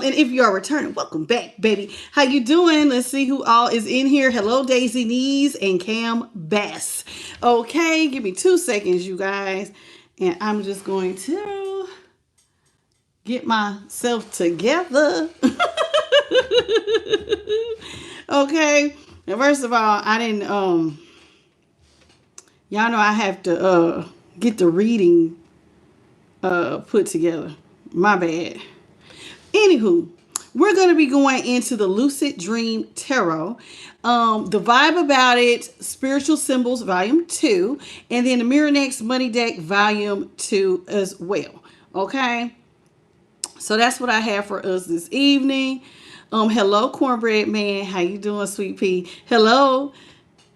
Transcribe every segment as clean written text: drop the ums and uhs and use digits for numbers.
And if you are returning, welcome back, baby. How you doing? Let's see who all is in here. Hello, Daisy Knees and Cam Bass. Okay, give me 2 seconds, you guys. And I'm just going to get myself together. Okay. And first of all, I didn't y'all know I have to get the reading put together. My bad. Anywho, we're going to be going into the Lucid Dream Tarot. The vibe about it, Spiritual Symbols, Volume 2. And then the Mirror Next Money Deck, Volume 2 as well. Okay? So that's what I have for us this evening. Hello, Cornbread Man. How you doing, Sweet Pea? Hello.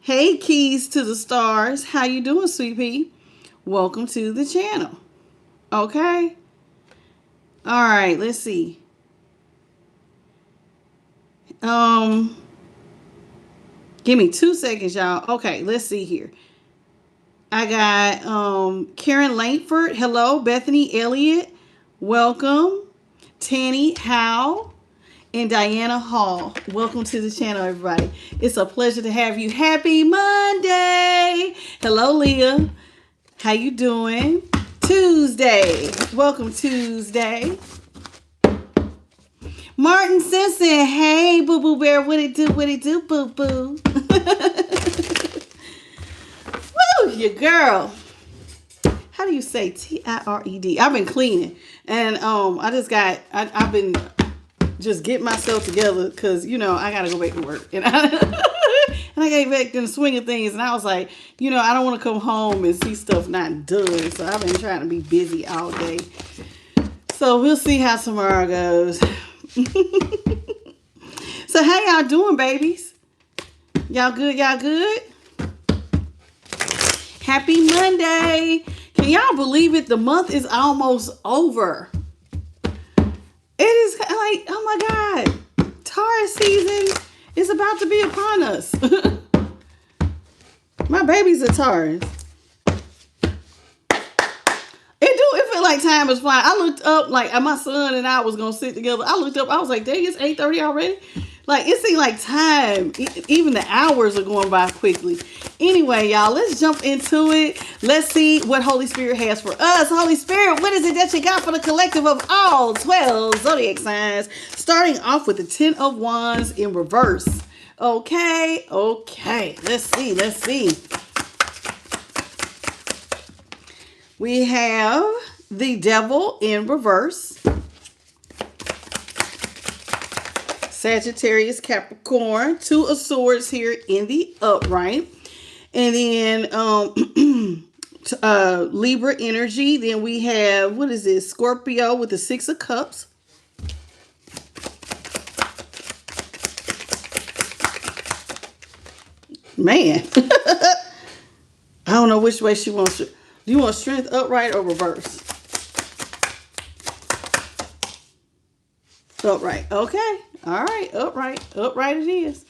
Hey, Keys to the Stars. How you doing, Sweet Pea? Welcome to the channel. Okay? All right, let's see. Give me 2 seconds, y'all. Okay, let's see here. I got Karen Langford. Hello, Bethany Elliott. Welcome. Tanny Howe and Diana Hall. Welcome to the channel, everybody. It's a pleasure to have you. Happy Monday. Hello, Leah. How you doing? Tuesday. Welcome, Tuesday. Martin Simpson, hey, Boo Boo Bear, what it do, Boo Boo? Woo, your girl. How do you say Tired? I've been cleaning, and I've been just getting myself together because I gotta go back to work, and I got back in the swing of things, and I was like, I don't want to come home and see stuff not done, so I've been trying to be busy all day. So we'll see how tomorrow goes. So how y'all doing, babies? Y'all good? Y'all good? Happy Monday. Can y'all believe it? The month is almost over. It is like, oh my God. Taurus season is about to be upon us. My baby's a Taurus. It felt like time was flying. I looked up, like my son and I was going to sit together. I looked up, I was like, dang, it's 8:30 already. Like, it seemed like time, even the hours are going by quickly. Anyway, y'all, let's jump into it. Let's see what Holy Spirit has for us. Holy Spirit, what is it that you got for the collective of all 12 zodiac signs? Starting off with the 10 of Wands in reverse. Okay. Let's see. We have the Devil in reverse. Sagittarius, Capricorn, 2 of Swords here in the upright. And then Libra energy. Then we have, what is this? Scorpio with the 6 of Cups. Man. I don't know which way she wants to. Do you want strength upright or reverse? Upright. Okay. All right. Upright. Upright it is.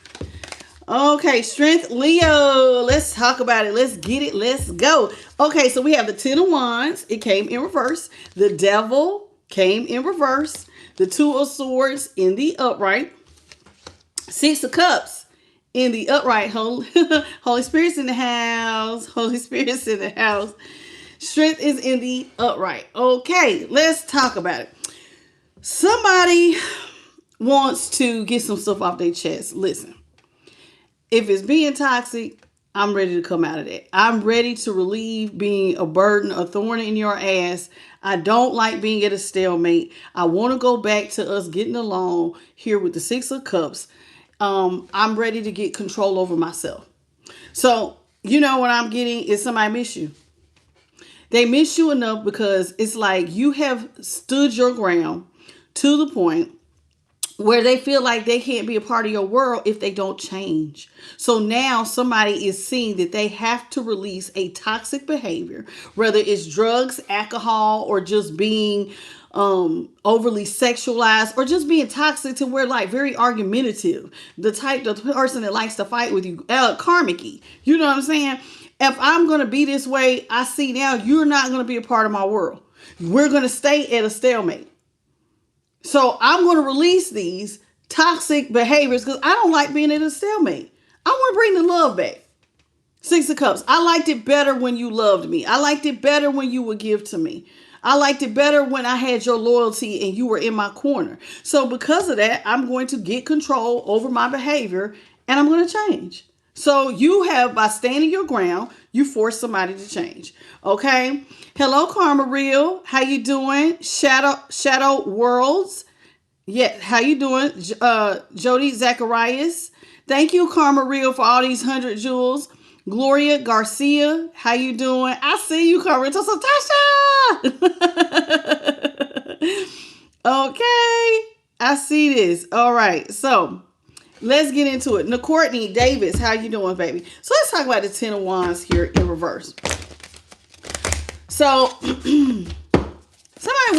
Okay. Strength Leo. Let's talk about it. Let's get it. Let's go. Okay. So we have the 10 of Wands. It came in reverse. The Devil came in reverse. The 2 of Swords in the upright. 6 of Cups in the upright. Holy Spirit's in the house. Holy Spirit's in the house. Strength is in the upright. Okay, let's talk about it. Somebody wants to get some stuff off their chest. Listen, if it's being toxic, I'm ready to come out of that. I'm ready to relieve being a burden, a thorn in your ass. I don't like being at a stalemate. I want to go back to us getting along here with the 6 of Cups. I'm ready to get control over myself. So, what I'm getting is somebody miss you. They miss you enough because it's like you have stood your ground to the point where they feel like they can't be a part of your world if they don't change. So now somebody is seeing that they have to release a toxic behavior, whether it's drugs, alcohol, or just being overly sexualized, or just being toxic to where, like, very argumentative, the person that likes to fight with you, karmic-y. You know what I'm saying? If I'm going to be this way, I see now you're not going to be a part of my world. We're going to stay at a stalemate. So I'm going to release these toxic behaviors because I don't like being in a stalemate. I want to bring the love back. Six of Cups. I liked it better when you loved me. I liked it better when you would give to me. I liked it better when I had your loyalty and you were in my corner. So because of that, I'm going to get control over my behavior and I'm going to change. So you have, by standing your ground, you force somebody to change. Okay. Hello, Karma Real. How you doing? Shadow Worlds. Yeah. How you doing? Jody Zacharias. Thank you, Karma Real, for all these 100 jewels. Gloria Garcia, how you doing? I see you, Karma. Tasha. Okay. I see this. All right. So let's get into it. Now, Courtney Davis, how you doing, baby? So let's talk about the Ten of Wands here in reverse. So somebody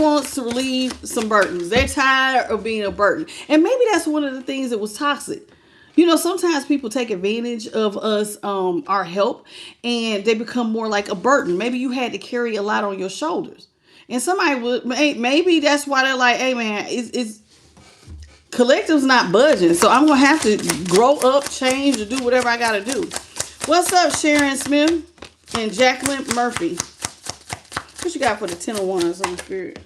wants to relieve some burdens. They're tired of being a burden. And maybe that's one of the things that was toxic. You know, sometimes people take advantage of us, our help, and they become more like a burden. Maybe you had to carry a lot on your shoulders. And somebody would, maybe that's why they're like, hey man, it's collective's not budging. So I'm going to have to grow up, change, or do whatever I got to do. What's up, Sharon Smith and Jacqueline Murphy? What you got for the Ten of Wands on the Spirit?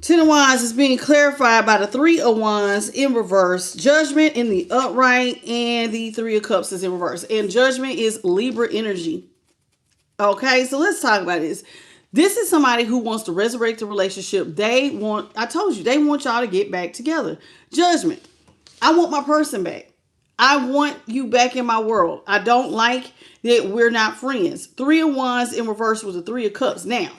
Ten of Wands is being clarified by the Three of Wands in reverse. Judgment in the upright, and the Three of Cups is in reverse. And Judgment is Libra energy. Okay, so let's talk about this. This is somebody who wants to resurrect the relationship. They want, I told you, they want y'all to get back together. Judgment. I want my person back. I want you back in my world. I don't like that we're not friends. Three of Wands in reverse was the Three of Cups. Now,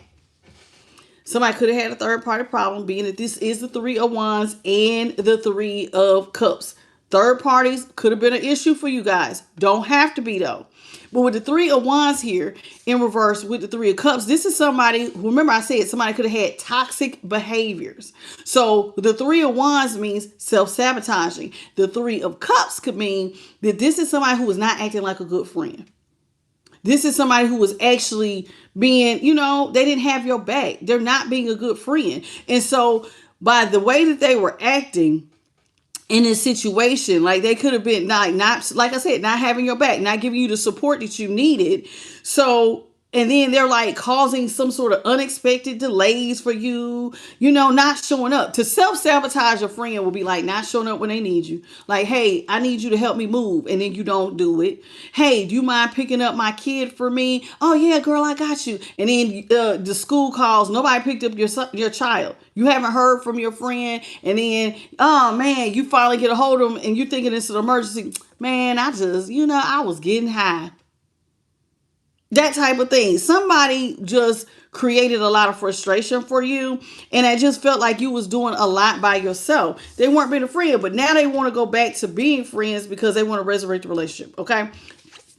somebody could have had a third party problem, being that this is the Three of Wands and the Three of Cups. Third parties could have been an issue for you guys. Don't have to be though. But with the Three of Wands here in reverse with the Three of Cups, this is somebody, remember I said somebody could have had toxic behaviors. So the Three of Wands means self-sabotaging. The Three of Cups could mean that this is somebody who is not acting like a good friend. This is somebody who was actually being, you know, they didn't have your back. They're not being a good friend. And so by the way that they were acting in this situation, like they could have been not like I said, not having your back, not giving you the support that you needed. So, and then they're like causing some sort of unexpected delays for you, you know, not showing up. To self-sabotage a friend will be like not showing up when they need you. Like, hey, I need you to help me move. And then you don't do it. Hey, do you mind picking up my kid for me? Oh yeah, girl, I got you. And then the school calls, nobody picked up your child. You haven't heard from your friend. And then, oh man, you finally get a hold of them and you're thinking it's an emergency. Man, I was getting high. That type of thing. Somebody just created a lot of frustration for you. And I just felt like you was doing a lot by yourself. They weren't being a friend, but now they want to go back to being friends because they want to resurrect the relationship. Okay.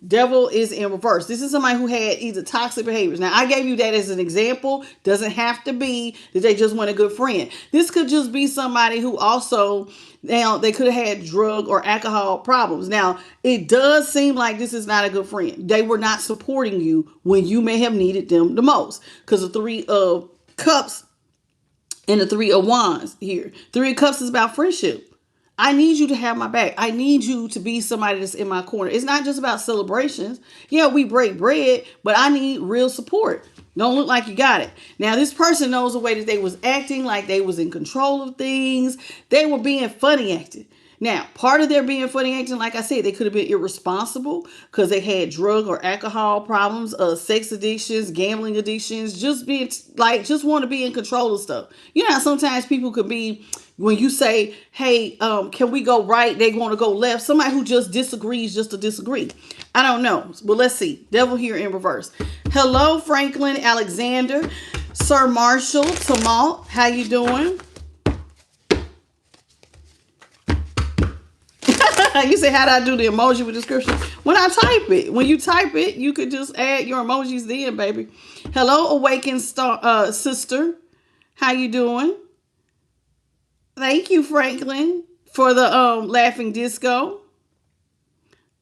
Devil is in reverse. This is somebody who had either toxic behaviors. Now, I gave you that as an example. Doesn't have to be that they just want a good friend. This could just be somebody who also, now they could have had drug or alcohol problems. Now, it does seem like this is not a good friend. They were not supporting you when you may have needed them the most. Because the Three of Cups and the Three of Wands here. Three of Cups is about friendship. I need you to have my back. I need you to be somebody that's in my corner. It's not just about celebrations. Yeah, we break bread, but I need real support. Don't look like you got it. Now, this person knows the way that they was acting like they was in control of things. They were being funny acting. Now, part of their being funny acting, like I said, they could have been irresponsible because they had drug or alcohol problems, sex addictions, gambling addictions, just want to be in control of stuff. You know how sometimes people could be, when you say, hey, can we go right? They want to go left. Somebody who just disagrees just to disagree. I don't know. But let's see. Devil here in reverse. Hello, Franklin Alexander. Sir Marshall Tamalt. How you doing? You say, how do I do the emoji with description? When I type it. When you type it, you could just add your emojis then, baby. Hello, Awakened Star Sister. How you doing? Thank you, Franklin, for the laughing disco.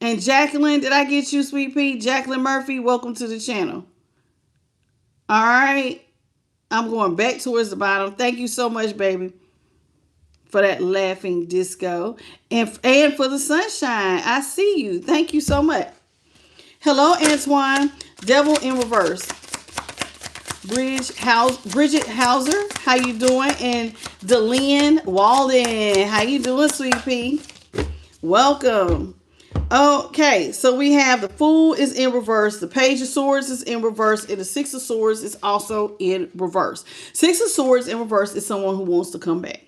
And Jacqueline, did I get you, sweet pea? Jacqueline Murphy, welcome to the channel. All right. I'm going back towards the bottom. Thank you so much, baby, for that laughing disco. And for the sunshine. I see you. Thank you so much. Hello, Antoine. Devil in reverse. Bridget Hauser, how you doing? And Delene Walden, how you doing, sweet pea? Welcome. Okay, so we have the Fool is in reverse, the Page of Swords is in reverse, and the Six of Swords is also in reverse. Six of Swords in reverse is someone who wants to come back.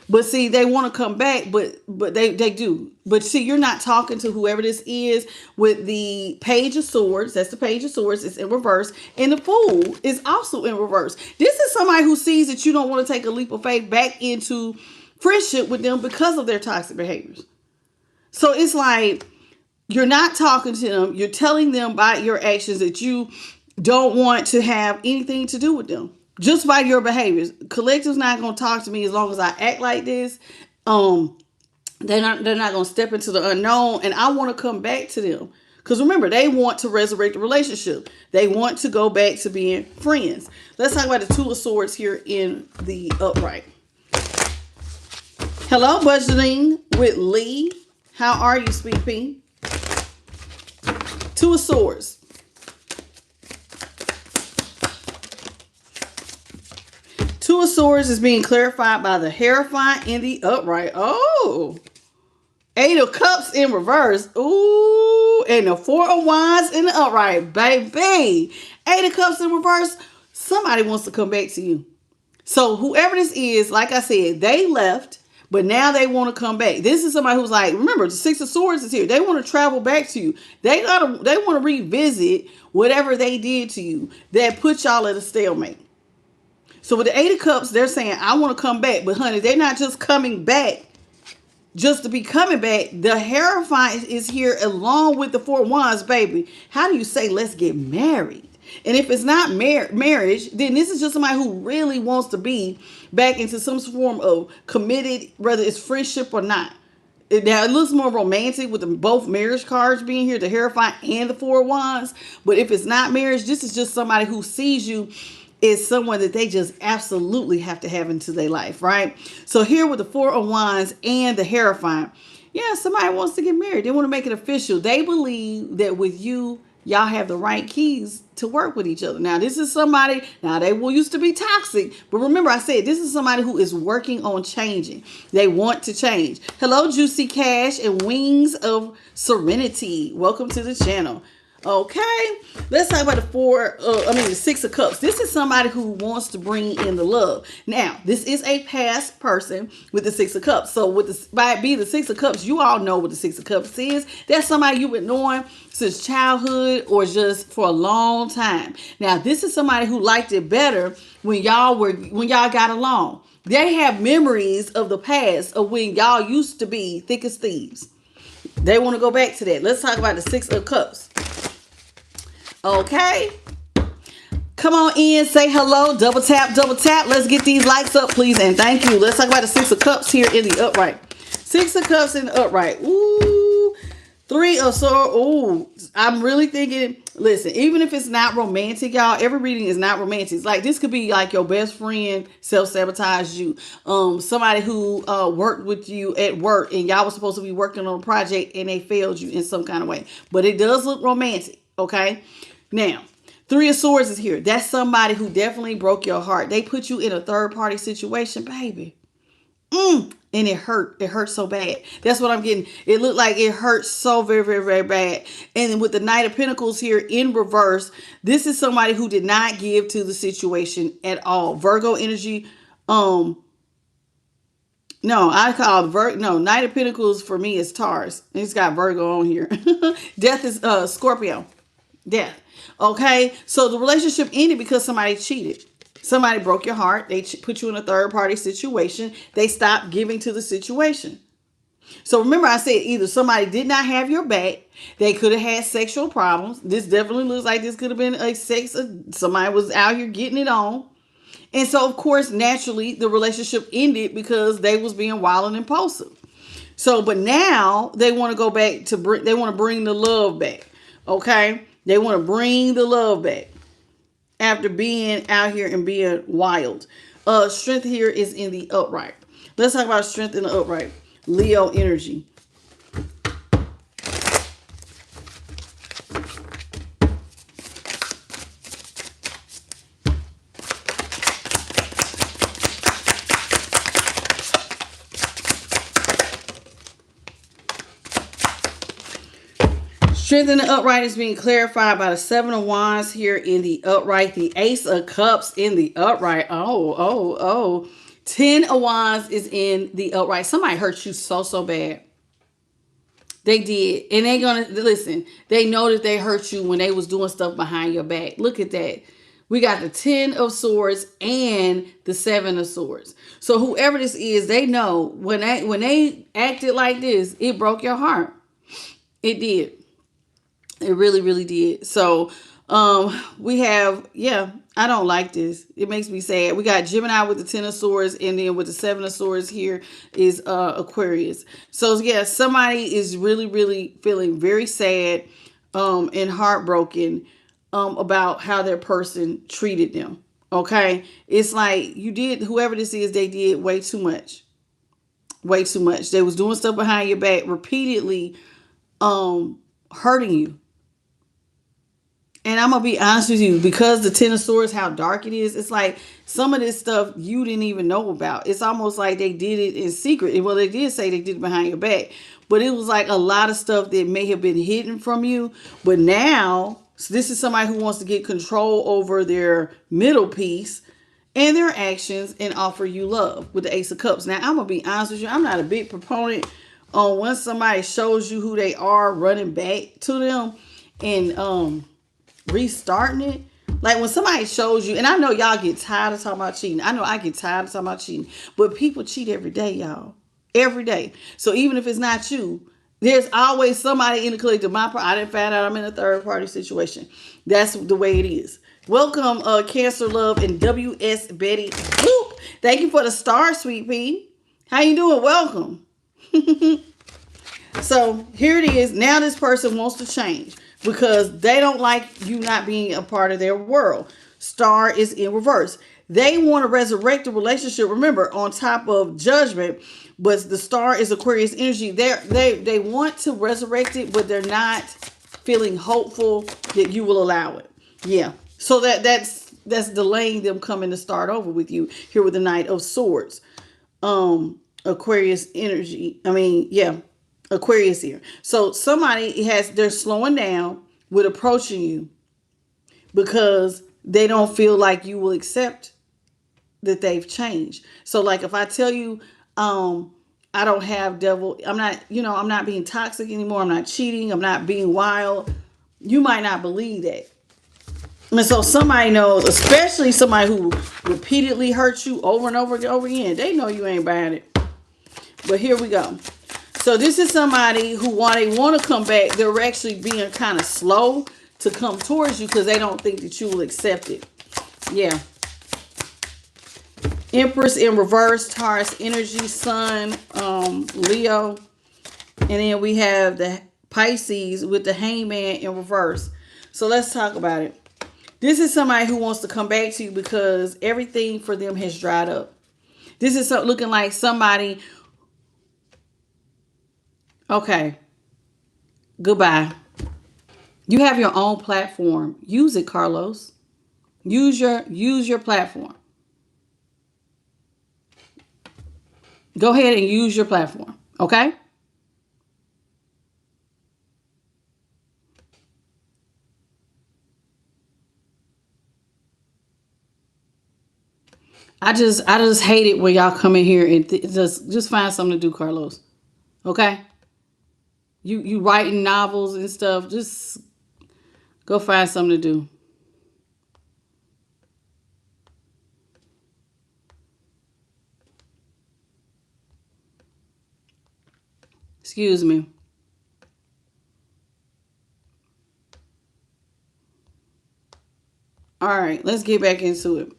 But see, they want to come back, but they do. But see, you're not talking to whoever this is with the Page of Swords. That's the Page of Swords. It's in reverse. And the Fool is also in reverse. This is somebody who sees that you don't want to take a leap of faith back into friendship with them because of their toxic behaviors. So it's like you're not talking to them. You're telling them by your actions that you don't want to have anything to do with them. Just by your behaviors. Collective's not going to talk to me as long as I act like this. They're not going to step into the unknown, and I want to come back to them. Because remember, they want to resurrect the relationship. They want to go back to being friends. Let's talk about the Two of Swords here in the upright. Hello, Budgeting with Lee. How are you, sweet pea? Two of Swords. Two of Swords is being clarified by the Hierophant in the upright. Oh. Eight of Cups in reverse. Ooh. And the Four of Wands in the upright. Baby. Eight of Cups in reverse. Somebody wants to come back to you. So whoever this is, like I said, they left, but now they want to come back. This is somebody who's like, remember, the Six of Swords is here. They want to travel back to you. They want to revisit whatever they did to you that put y'all at a stalemate. So with the Eight of Cups, they're saying, I want to come back. But honey, they're not just coming back just to be coming back. The Hierophant is here along with the Four of Wands, baby. How do you say, let's get married? And if it's not marriage, then this is just somebody who really wants to be back into some form of committed, whether it's friendship or not. Now, it looks more romantic with both marriage cards being here, the Hierophant and the Four of Wands. But if it's not marriage, this is just somebody who sees you is someone that they just absolutely have to have into their life, right? So here with the Four of Wands and the Hierophant, yeah, somebody wants to get married. They want to make it official. They believe that with you, y'all have the right keys to work with each other. Now, this is somebody, now they will used to be toxic, but remember I said, this is somebody who is working on changing. They want to change. Hello, Juicy Cash and Wings of Serenity. Welcome to the channel. Okay, let's talk about the Six of Cups. This is somebody who wants to bring in the love. Now, this is a past person with the Six of Cups. So by it being the Six of Cups, you all know what the Six of Cups is. That's somebody you've been knowing since childhood or just for a long time. Now, this is somebody who liked it better when y'all got along. They have memories of the past of when y'all used to be thick as thieves. They want to go back to that. Let's talk about the Six of Cups. Okay. Come on in, say hello, double tap, double tap. Let's get these likes up, please, and thank you. Let's talk about the Six of Cups here in the upright. Six of Cups in the upright. Ooh. Three of Swords. Ooh. I'm really thinking, listen, even if it's not romantic, y'all, every reading is not romantic. It's like, this could be like your best friend self-sabotaged you. Somebody who worked with you at work and y'all was supposed to be working on a project and they failed you in some kind of way. But it does look romantic, okay? Now, Three of Swords is here. That's somebody who definitely broke your heart. They put you in a third-party situation, baby. And it hurt. It hurt so bad. That's what I'm getting. It looked like it hurt so very, very, very bad. And with the Knight of Pentacles here in reverse, this is somebody who did not give to the situation at all. Virgo energy. No, I call Knight of Pentacles for me is Taurus. It's got Virgo on here. Death is Scorpio. Death. Okay, so the relationship ended because somebody cheated. Somebody broke your heart. They put you in a third-party situation. They stopped giving to the situation. So remember I said either somebody did not have your back. They could have had sexual problems. This definitely looks like this could have been a somebody was out here getting it on. And so, of course, naturally, the relationship ended because they was being wild and impulsive. So, but now they want to go back to they want to bring the love back. Okay? They want to bring the love back. after being out here and being wild. Strength here is in the upright. Let's talk about strength in the upright. Leo energy. Strength in the upright is being clarified by the Seven of Wands here in the upright. The Ace of Cups in the upright. Oh. 10 of Wands is in the upright. Somebody hurt you so bad. They did. And they're going to, listen, they know that they hurt you when they was doing stuff behind your back. Look at that. We got the 10 of Swords and the 7 of Swords. So whoever this is, they know when they acted like this, it broke your heart. It did. It really did. So we have, I don't like this. It makes me sad. We got Gemini with the 10 of Swords, and then with the 7 of Swords here is Aquarius. So yeah, somebody is really feeling very sad and heartbroken about how their person treated them. Okay? It's like whoever this is, they did way too much. Way too much. They was doing stuff behind your back, repeatedly hurting you. And I'm going to be honest with you, because the 10 of Swords, how dark it is, it's like some of this stuff you didn't even know about. It's almost like they did it in secret. Well, they did say they did it behind your back, but it was like a lot of stuff that may have been hidden from you. But now, so this is somebody who wants to get control over their middle piece and their actions and offer you love with the Ace of Cups. Now, I'm going to be honest with you. I'm not a big proponent on when somebody shows you who they are, running back to them and restarting it. Like when somebody shows you, and I know y'all get tired of talking about cheating. I know I get tired of talking about cheating, but people cheat every day, y'all. Every day. So even if it's not you, there's always somebody in the collective. I didn't find out I'm in a third party situation. That's the way it is. Welcome, Cancer Love and W.S. Betty. Whoop. Thank you for the star, Sweet Pea. How you doing? Welcome. So here it is. Now this person wants to change because they don't like you not being a part of their world. Star is in reverse. They want to resurrect the relationship. Remember, on top of Judgment, but the Star is Aquarius energy. They want to resurrect it, but they're not feeling hopeful that you will allow it. Yeah. So that's delaying them coming to start over with you here with the Knight of Swords. Aquarius energy. Aquarius here. So somebody they're slowing down with approaching you because they don't feel like you will accept that they've changed. So like if I tell you, I don't have devil, I'm not being toxic anymore. I'm not cheating. I'm not being wild. You might not believe that. And so somebody knows, especially somebody who repeatedly hurts you over and over again, they know you ain't buying it. But here we go. So this is somebody who, while they want to come back, they're actually being kind of slow to come towards you because they don't think that you will accept it. Yeah. Empress in reverse, Taurus energy, Sun, Leo. And then we have the Pisces with the Hangman in reverse. So let's talk about it. This is somebody who wants to come back to you because everything for them has dried up. This is looking like somebody. Okay. Goodbye. You have your own platform. Use it, Carlos. Use your platform. Go ahead and use your platform. Okay? I just hate it when y'all come in here and just find something to do, Carlos. Okay? You writing novels and stuff, just go find something to do. Excuse me. All right, let's get back into it.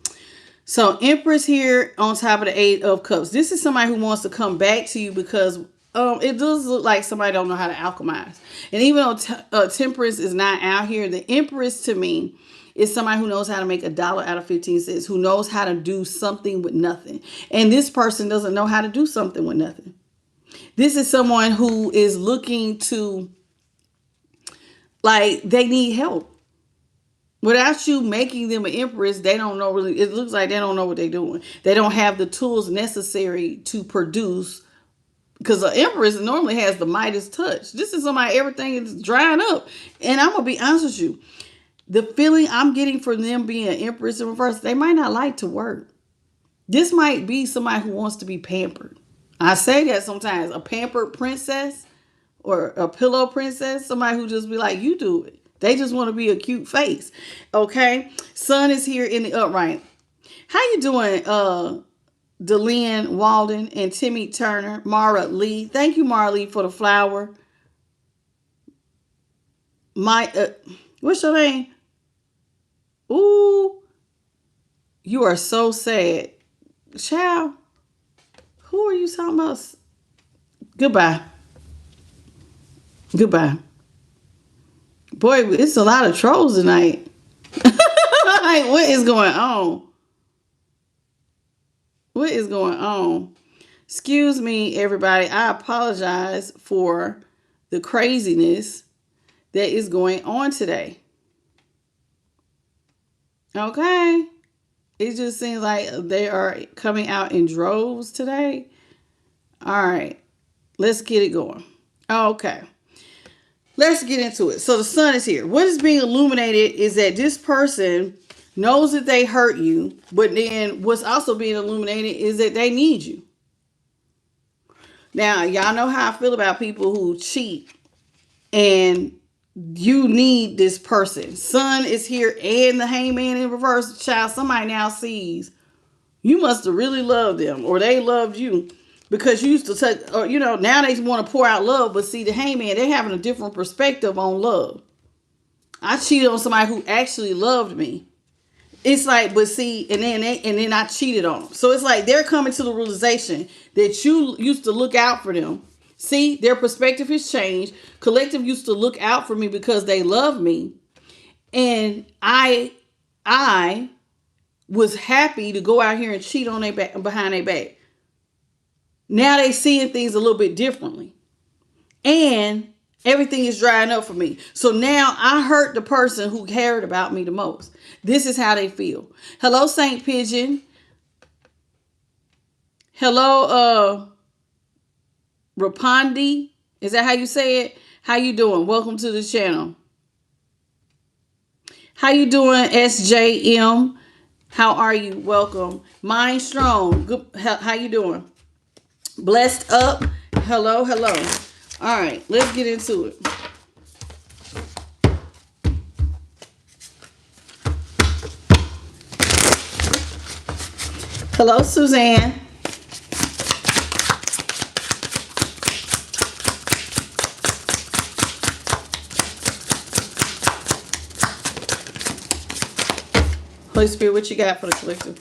So Empress here on top of the Eight of Cups. This is somebody who wants to come back to you because it does look like somebody don't know how to alchemize. And even though Temperance is not out here, the Empress to me is somebody who knows how to make $1 out of 15 cents, who knows how to do something with nothing. And this person doesn't know how to do something with nothing. This is someone who is looking to, like, they need help. Without you making them an empress, they don't know really, it looks like they don't know what they're doing. They don't have the tools necessary to produce, because an empress normally has the Midas touch. This is somebody, everything is drying up. And I'm going to be honest with you. The feeling I'm getting from them being an empress in reverse, they might not like to work. This might be somebody who wants to be pampered. I say that sometimes, a pampered princess or a pillow princess, somebody who just be like, you do it. They just want to be a cute face. Okay. Sun is here in the upright. How you doing, Delynn Walden and Timmy Turner, Mara Lee? Thank you, Mara Lee, for the flower. What's your name? Ooh, you are so sad. Child, who are you talking about? Goodbye. Goodbye. Boy, it's a lot of trolls tonight. Like, what is going on? What is going on? Excuse me, everybody. I apologize for the craziness that is going on today. Okay. It just seems like they are coming out in droves today. All right. Let's get it going. Okay. Let's get into it. So the sun is here. What is being illuminated is that this person knows that they hurt you, but then what's also being illuminated is that they need you. Now, y'all know how I feel about people who cheat, and you need this person. Sun is here and the hangman in reverse. Child, somebody now sees you must have really loved them, or they loved you. Because you used to take, or, now they want to pour out love. But see, the hangman, they're having a different perspective on love. I cheated on somebody who actually loved me. It's like, but see, and then I cheated on them. So it's like they're coming to the realization that you used to look out for them. See, their perspective has changed. Collective used to look out for me because they love me. And I was happy to go out here and cheat on their back, behind their back. Now they seeing things a little bit differently. And everything is drying up for me. So now I hurt the person who cared about me the most. This is how they feel. Hello, Saint Pigeon. Hello, Rapondi. Is that how you say it? How you doing? Welcome to the channel. How you doing, SJM? How are you? Welcome. Mind Strong. Good. How you doing? Blessed Up. Hello, hello. All right, let's get into it. Hello, Suzanne. Holy Spirit, what you got for the collective?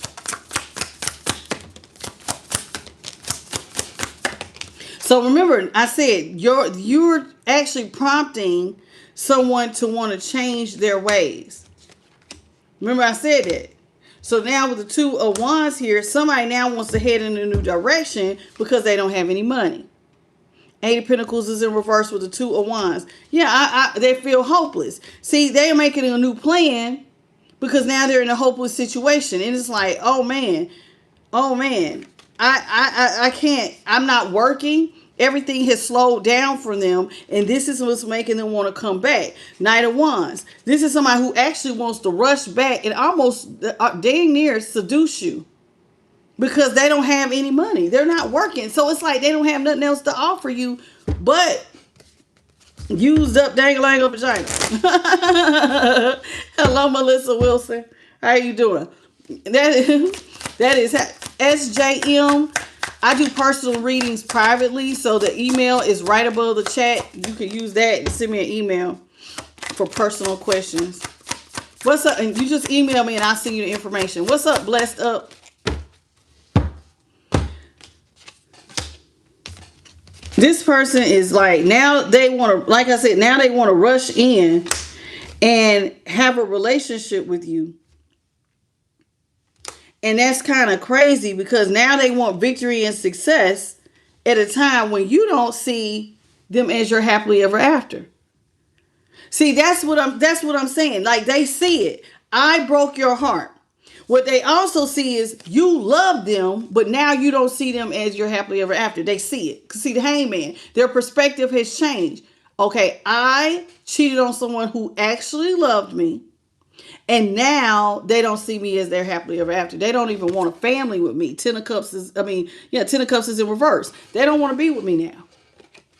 So remember, I said you're actually prompting someone to want to change their ways. Remember, I said that. So now with the Two of Wands here, somebody now wants to head in a new direction because they don't have any money. Eight of Pentacles is in reverse with the Two of Wands. Yeah, they feel hopeless. See, they're making a new plan because now they're in a hopeless situation. And it's like, oh man, I can't, I'm not working. Everything has slowed down for them, and this is what's making them want to come back. Knight of Wands. This is somebody who actually wants to rush back and almost dang near seduce you because they don't have any money. They're not working. So it's like they don't have nothing else to offer you but used up dang-a-lang of vagina. Hello, Melissa Wilson. How you doing? That is SJM. I do personal readings privately, so the email is right above the chat. You can use that and send me an email for personal questions. What's up? And you just email me and I'll send you the information. What's up, Blessed Up? This person is like, now they want to, like I said, now they want to rush in and have a relationship with you. And that's kind of crazy because now they want victory and success at a time when you don't see them as your happily ever after. See, that's what I'm saying. Like, they see it. I broke your heart. What they also see is you love them, but now you don't see them as your happily ever after. They see it. See, the hangman, their perspective has changed. Okay, I cheated on someone who actually loved me, and now they don't see me as their happily ever after. They don't even want a family with me. Ten of Cups is in reverse. They don't want to be with me now.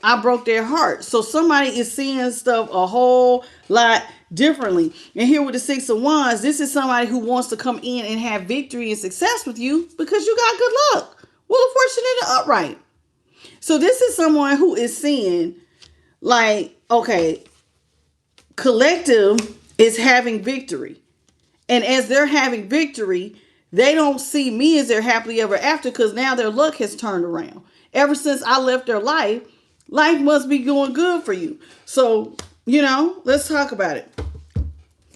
I broke their heart. So somebody is seeing stuff a whole lot differently. And here with the Six of Wands, this is somebody who wants to come in and have victory and success with you because you got good luck. Wheel of Fortune in the upright. So this is someone who is seeing, like, okay, collective is having victory. And as they're having victory, they don't see me as their happily ever after because now their luck has turned around. Ever since I left their life must be going good for you. So, let's talk about it.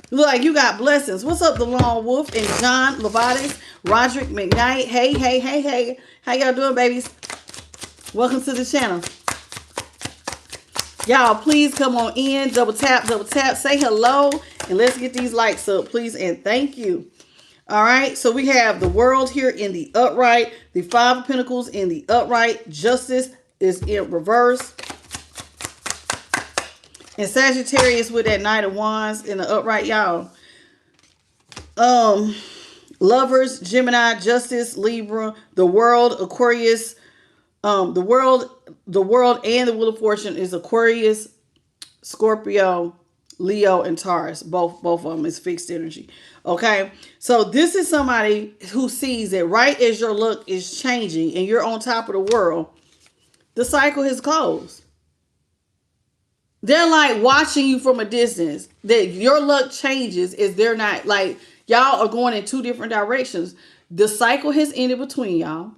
Look like you got blessings. What's up, the Lone Wolf and John Levatis, Roderick McKnight? Hey. How y'all doing, babies? Welcome to the channel. Y'all, please come on in. Double tap. Say hello. And let's get these likes up, please. And thank you. All right. So we have the World here in the upright. The Five of Pentacles in the upright. Justice is in reverse. And Sagittarius with that Knight of Wands in the upright, y'all. Lovers, Gemini, Justice, Libra, the World, Aquarius. The world and the Wheel of Fortune is Aquarius, Scorpio, Leo, and Taurus. Both of them is fixed energy. Okay. So this is somebody who sees that right as your luck is changing and you're on top of the world, the cycle has closed. They're like watching you from a distance. That your luck changes is they're not, like, y'all are going in two different directions. The cycle has ended between y'all.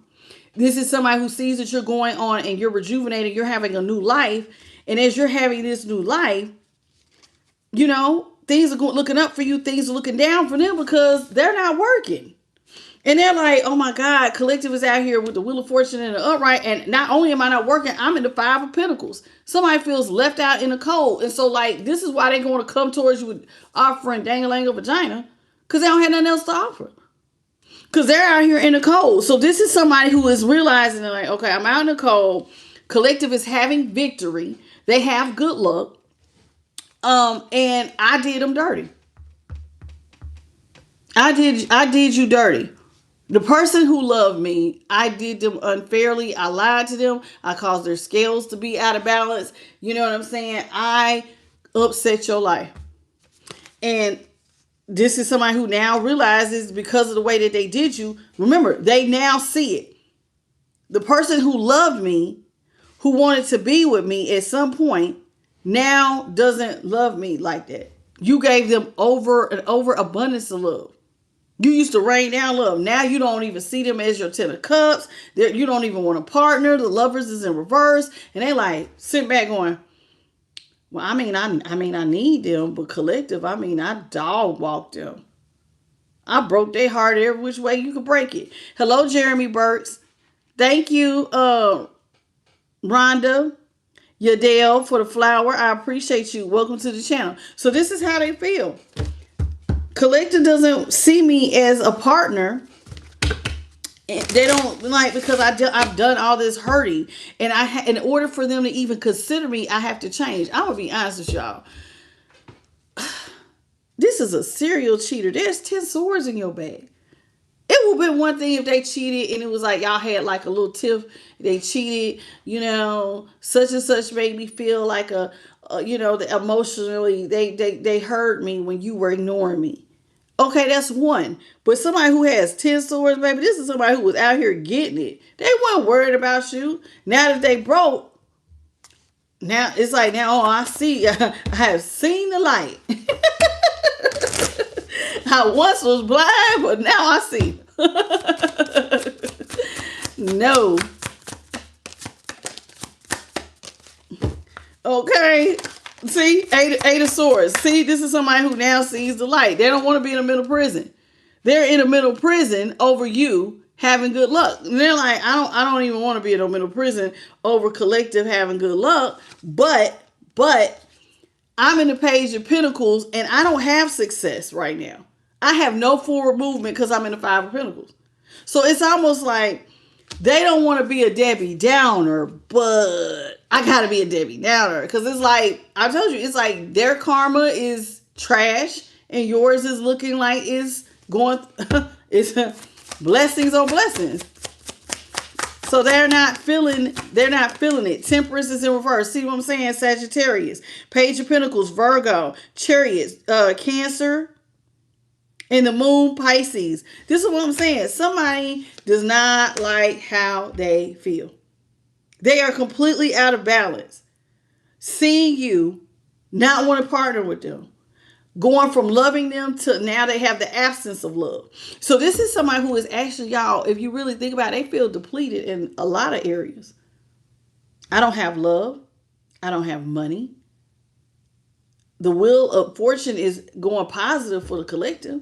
This is somebody who sees that you're going on and you're rejuvenated. You're having a new life. And as you're having this new life, things are looking up for you. Things are looking down for them because they're not working. And they're like, oh my God, collective is out here with the Wheel of Fortune in the upright. And not only am I not working, I'm in the Five of Pentacles. Somebody feels left out in the cold. And so, like, this is why they're going to come towards you with offering dang-a-lang a vagina. Because they don't have nothing else to offer. Because they're out here in the cold. So this is somebody who is realizing, they're like, okay, I'm out in the cold. Collective is having victory. They have good luck. And I did them dirty. I did you dirty. The person who loved me, I did them unfairly. I lied to them. I caused their scales to be out of balance. You know what I'm saying? I upset your life. And this is somebody who now realizes because of the way that they did you. Remember, they now see it. The person who loved me, who wanted to be with me at some point, now doesn't love me like that. You gave them an overabundance of love. You used to rain down love. Now you don't even see them as your Ten of Cups. You don't even want a partner. The Lovers is in reverse. And they like sitting back going, well, I need them, but collective, I dog walked them. I broke their heart every which way you could break it. Hello, Jeremy Burks. Thank you, Rhonda Yadell, for the flower. I appreciate you. Welcome to the channel. So this is how they feel. Collective doesn't see me as a partner. They don't, like, because I've done all this hurting, and in order for them to even consider me, I have to change. I'm gonna be honest with y'all. This is a serial cheater. There's 10 swords in your bag. It would have been one thing if they cheated and it was like y'all had like a little tiff. They cheated, such and such made me feel like emotionally they hurt me when you were ignoring me. Okay, that's one. But somebody who has 10 swords, baby, this is somebody who was out here getting it. They weren't worried about you. Now that they broke, now it's like, I see. I have seen the light. I once was blind, but now I see. No. Okay. See, eight of swords. See, this is somebody who now sees the light. They don't want to be in a middle prison. They're in a middle prison over you having good luck. And they're like, I don't even want to be in a middle prison over collective having good luck. But I'm in the Page of Pentacles and I don't have success right now. I have no forward movement because I'm in the Five of Pentacles. So it's almost like they don't want to be a Debbie Downer, but I got to be a Debbie Downer. Because it's like, I told you, it's like their karma is trash and yours is looking like it's going, it's blessings on blessings. So they're not feeling it. Temperance is in reverse. See what I'm saying? Sagittarius, Page of Pentacles, Virgo, Chariots, Cancer, and the Moon, Pisces. This is what I'm saying. Somebody does not like how they feel. They are completely out of balance. Seeing you, not want to partner with them. Going from loving them to now they have the absence of love. So this is somebody who is actually, y'all, if you really think about it, they feel depleted in a lot of areas. I don't have love. I don't have money. The wheel of fortune is going positive for the collective.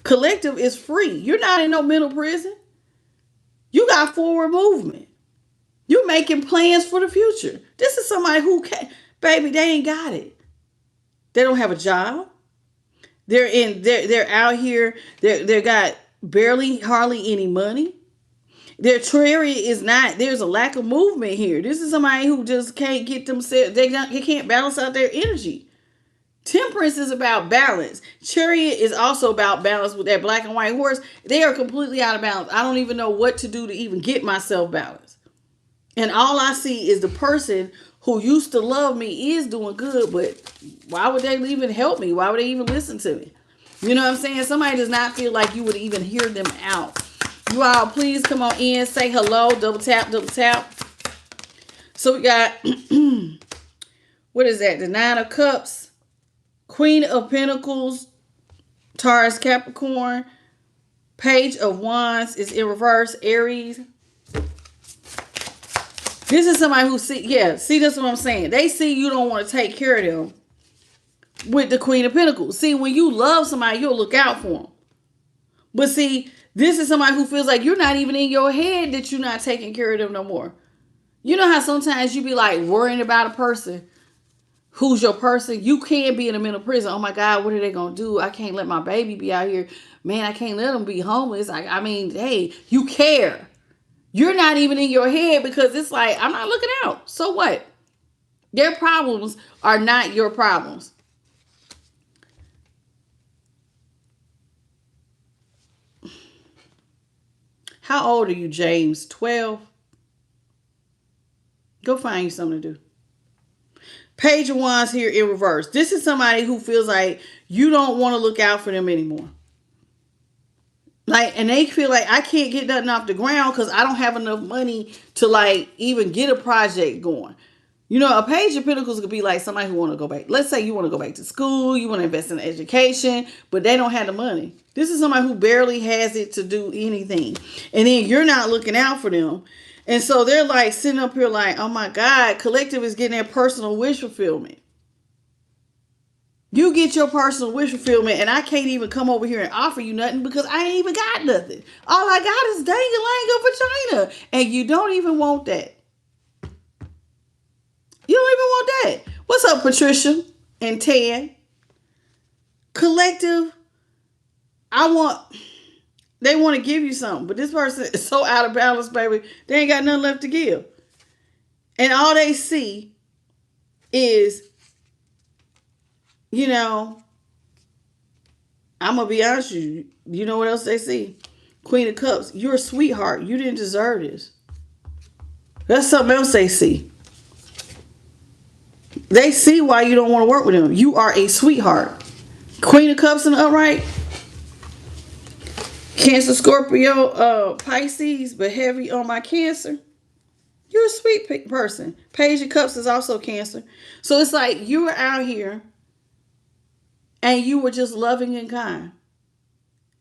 Collective is free. You're not in no mental prison. You got forward movement. You're making plans for the future. This is somebody who baby, they ain't got it. They don't have a job. They're out here. They got hardly any money. Their chariot is not. There's a lack of movement here. This is somebody who just can't get themselves. They can't balance out their energy. Temperance is about balance. Chariot is also about balance with that black and white horse. They are completely out of balance. I don't even know what to do to even get myself balanced. And all I see is the person who used to love me is doing good, but why would they even help me? Why would they even listen to me? You know what I'm saying? Somebody does not feel like you would even hear them out. You all, please come on in, say hello, double tap, double tap. So we got, what is that? The Nine of Cups, Queen of Pentacles, Taurus, Capricorn, Page of Wands is in reverse, Aries. This is somebody who see, that's what I'm saying. They see you don't want to take care of them with the Queen of Pentacles. See, when you love somebody, you'll look out for them. But see, this is somebody who feels like you're not even in your head that you're not taking care of them no more. You know how sometimes you be like worrying about a person who's your person. You can't be in a mental prison. Oh my God, what are they going to do? I can't let my baby be out here. Man, I can't let them be homeless. I mean, hey, you care. You're not even in your head because it's like, I'm not looking out. So what? Their problems are not your problems. How old are you, James? 12? Go find you something to do. Page of Wands here in reverse. This is somebody who feels like you don't want to look out for them anymore. Like, and they feel like I can't get nothing off the ground because I don't have enough money to like even get a project going. You know, a Page of Pentacles could be like somebody who want to go back. Let's say you want to go back to school, you want to invest in education, but they don't have the money. This is somebody who barely has it to do anything. And then you're not looking out for them. And so they're like sitting up here like, oh my God, collective is getting their personal wish fulfillment. You get your personal wish fulfillment and I can't even come over here and offer you nothing because I ain't even got nothing. All I got is dang-a-lang of vagina. And you don't even want that. You don't even want that. What's up, Patricia and Ted? Collective, they want to give you something, but this person is so out of balance, baby. They ain't got nothing left to give. And all they see is, you know, I'm going to be honest with you. You know what else they see? Queen of Cups. You're a sweetheart. You didn't deserve this. That's something else they see. They see why you don't want to work with them. You are a sweetheart. Queen of Cups in the upright. Cancer, Scorpio, Pisces, but heavy on my Cancer. You're a sweet person. Page of Cups is also Cancer. So it's like you were out here and you were just loving and kind.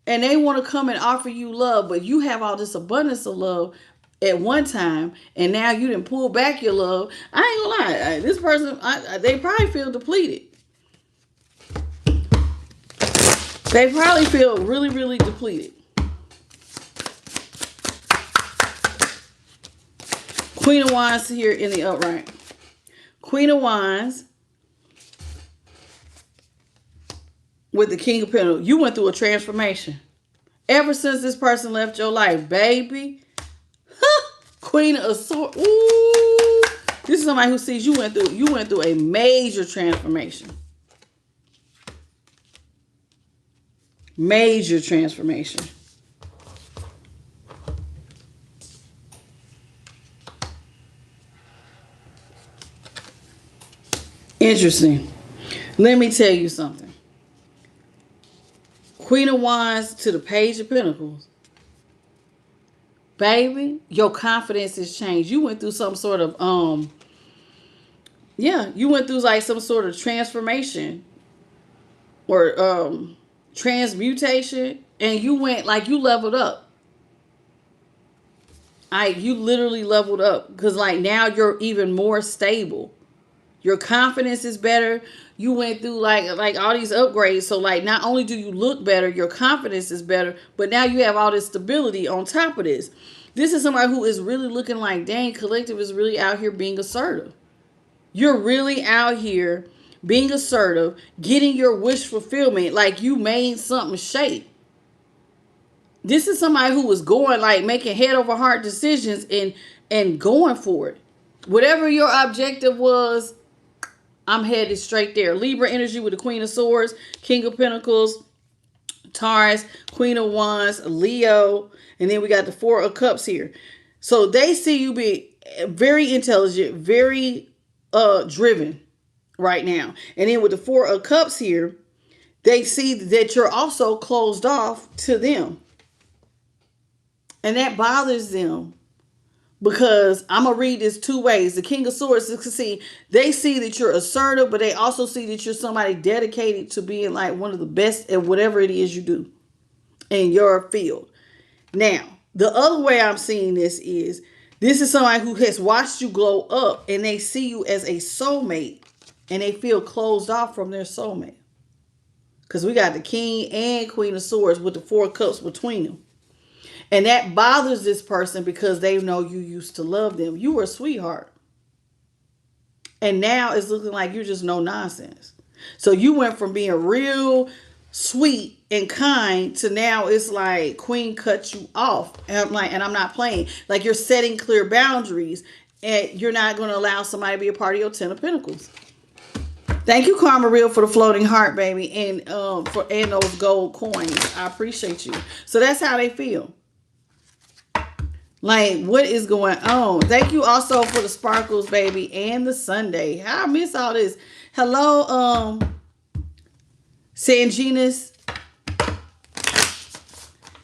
And they want to come and offer you love, but you have all this abundance of love. at one time, and now you didn't pull back your love. I ain't gonna lie. This person, they probably feel depleted. They probably feel really, really depleted. Queen of Wands here in the upright. Queen of Wands with the King of Pentacles. You went through a transformation. Ever since this person left your life, baby. Queen of Swords. Ooh. This is somebody who sees you went through a major transformation. Major transformation. Interesting. Let me tell you something. Queen of Wands to the Page of Pentacles. Baby, your confidence has changed. You went through some sort of, you went through like some sort of transformation or transmutation, and you went like you leveled up. You literally leveled up because like now you're even more stable. Your confidence is better. You went through like all these upgrades. So like not only do you look better, your confidence is better, but now you have all this stability on top of this. This is somebody who is really looking like, dang, Collective is really out here being assertive. You're really out here being assertive, getting your wish fulfillment, like you made something shake. This is somebody who was going like making head over heart decisions and going for it. Whatever your objective was, I'm headed straight there. Libra energy with the Queen of Swords, King of Pentacles, Taurus, Queen of Wands, Leo, and then we got the Four of Cups here. So they see you be very intelligent, very driven right now. And then with the Four of Cups here, they see that you're also closed off to them. And that bothers them. Because I'm going to read this two ways. The King of Swords, they see that you're assertive, but they also see that you're somebody dedicated to being like one of the best at whatever it is you do in your field. Now, the other way I'm seeing this is somebody who has watched you glow up and they see you as a soulmate and they feel closed off from their soulmate. Because we got the King and Queen of Swords with the Four of Cups between them. And that bothers this person because they know you used to love them. You were a sweetheart. And now it's looking like you're just no nonsense. So you went from being real sweet and kind to now it's like Queen cut you off. And I'm not playing. Like you're setting clear boundaries and you're not going to allow somebody to be a part of your 10 of Pentacles. Thank you, Karma Real, for the floating heart, baby. And those gold coins. I appreciate you. So that's how they feel. Like, what is going on? Thank you also for the sparkles, baby, and the Sunday. I miss all this. Hello, Sanginas.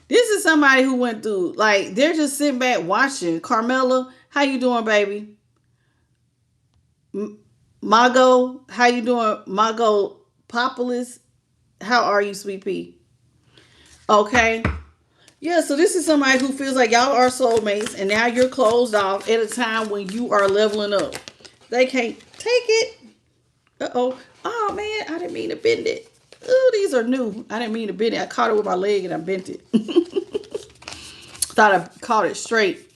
This is somebody who went through, like, they're just sitting back watching. Carmela, how you doing, baby? Mago, how you doing? Mago Populous, how are you, sweet pea? Okay. Yeah, so this is somebody who feels like y'all are soulmates and now you're closed off at a time when you are leveling up. They can't take it. Uh-oh. Oh, man, I didn't mean to bend it. Oh, these are new. I didn't mean to bend it. I caught it with my leg and I bent it. Thought I caught it straight.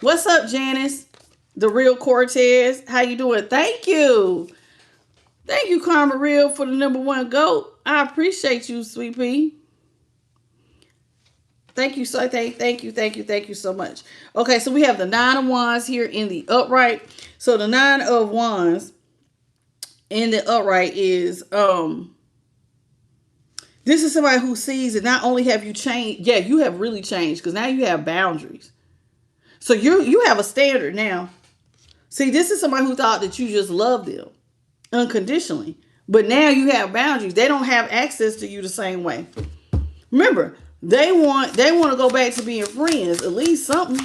What's up, Janice? The Real Cortez. How you doing? Thank you. Thank you, Karma Real, for the #1 GOAT. I appreciate you, sweet pea. Thank you so much. Okay, so we have the 9 of Wands here in the upright. So the 9 of Wands in the upright is this is somebody who sees that not only have you changed, yeah, you have really changed because now you have boundaries. So you have a standard now. See, this is somebody who thought that you just loved them unconditionally, but now you have boundaries. They don't have access to you the same way. Remember, they want to go back to being friends, at least something.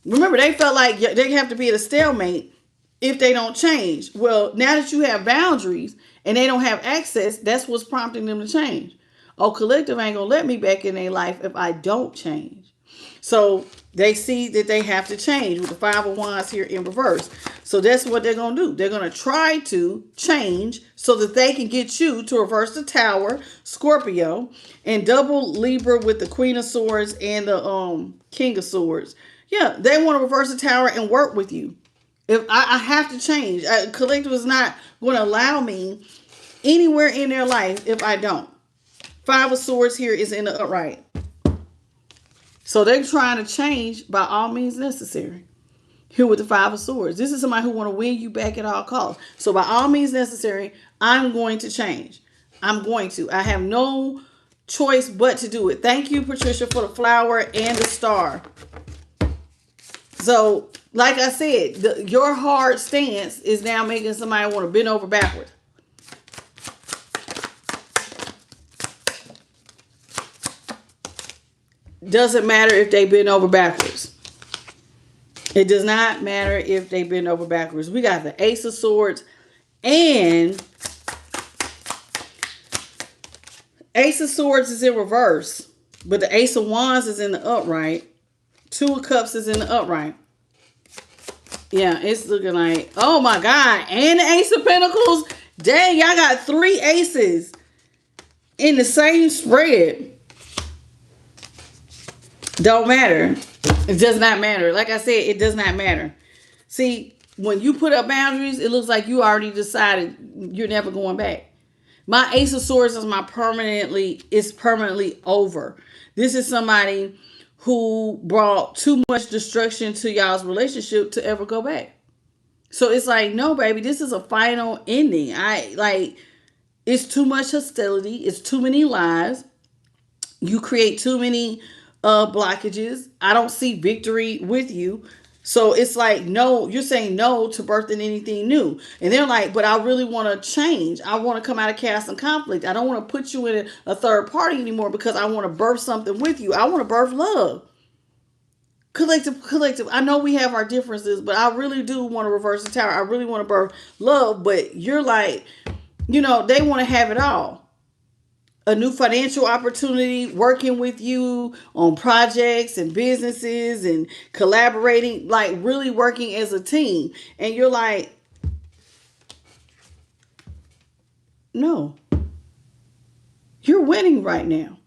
Remember, they felt like they have to be at a stalemate if they don't change. Well, now that you have boundaries and they don't have access, that's what's prompting them to change. Oh, Collective ain't going to let me back in their life if I don't change. So They see that they have to change with the Five of Wands here in reverse. So that's what they're going to do. They're going to try to change so that they can get you to reverse the Tower, Scorpio, and double Libra with the Queen of Swords and the King of Swords. Yeah, they want to reverse the Tower and work with you. If I have to change. Collective is not going to allow me anywhere in their life if I don't. Five of Swords here is in the upright. So they're trying to change by all means necessary. Here with the Five of Swords. This is somebody who want to win you back at all costs. So by all means necessary, I'm going to change. I'm going to. I have no choice but to do it. Thank you, Patricia, for the flower and the star. So, like I said, your hard stance is now making somebody want to bend over backwards. Doesn't matter if they bend over backwards. It does not matter if they bend over backwards. We got the Ace of Swords and Ace of Swords is in reverse, but the Ace of Wands is in the upright. Two of Cups is in the upright. Yeah, it's looking like, oh my God. And the Ace of Pentacles. Dang, y'all got three aces in the same spread. Don't matter. It does not matter. Like I said, it does not matter. See, when you put up boundaries, it looks like you already decided you're never going back. My Ace of Swords is permanently over. This is somebody who brought too much destruction to y'all's relationship to ever go back. So it's like, no, baby, this is a final ending. It's too much hostility. It's too many lies. You create too many blockages. I don't see victory with you. So it's like, no, you're saying no to birthing anything new. And they're like, but I really want to change. I want to come out of chaos and conflict. I don't want to put you in a third party anymore because I want to birth something with you. I want to birth love. Collective. I know we have our differences, but I really do want to reverse the Tower. I really want to birth love, but you're like, they want to have it all. A new financial opportunity, working with you on projects and businesses and collaborating, like really working as a team. And you're like, no, you're winning right now.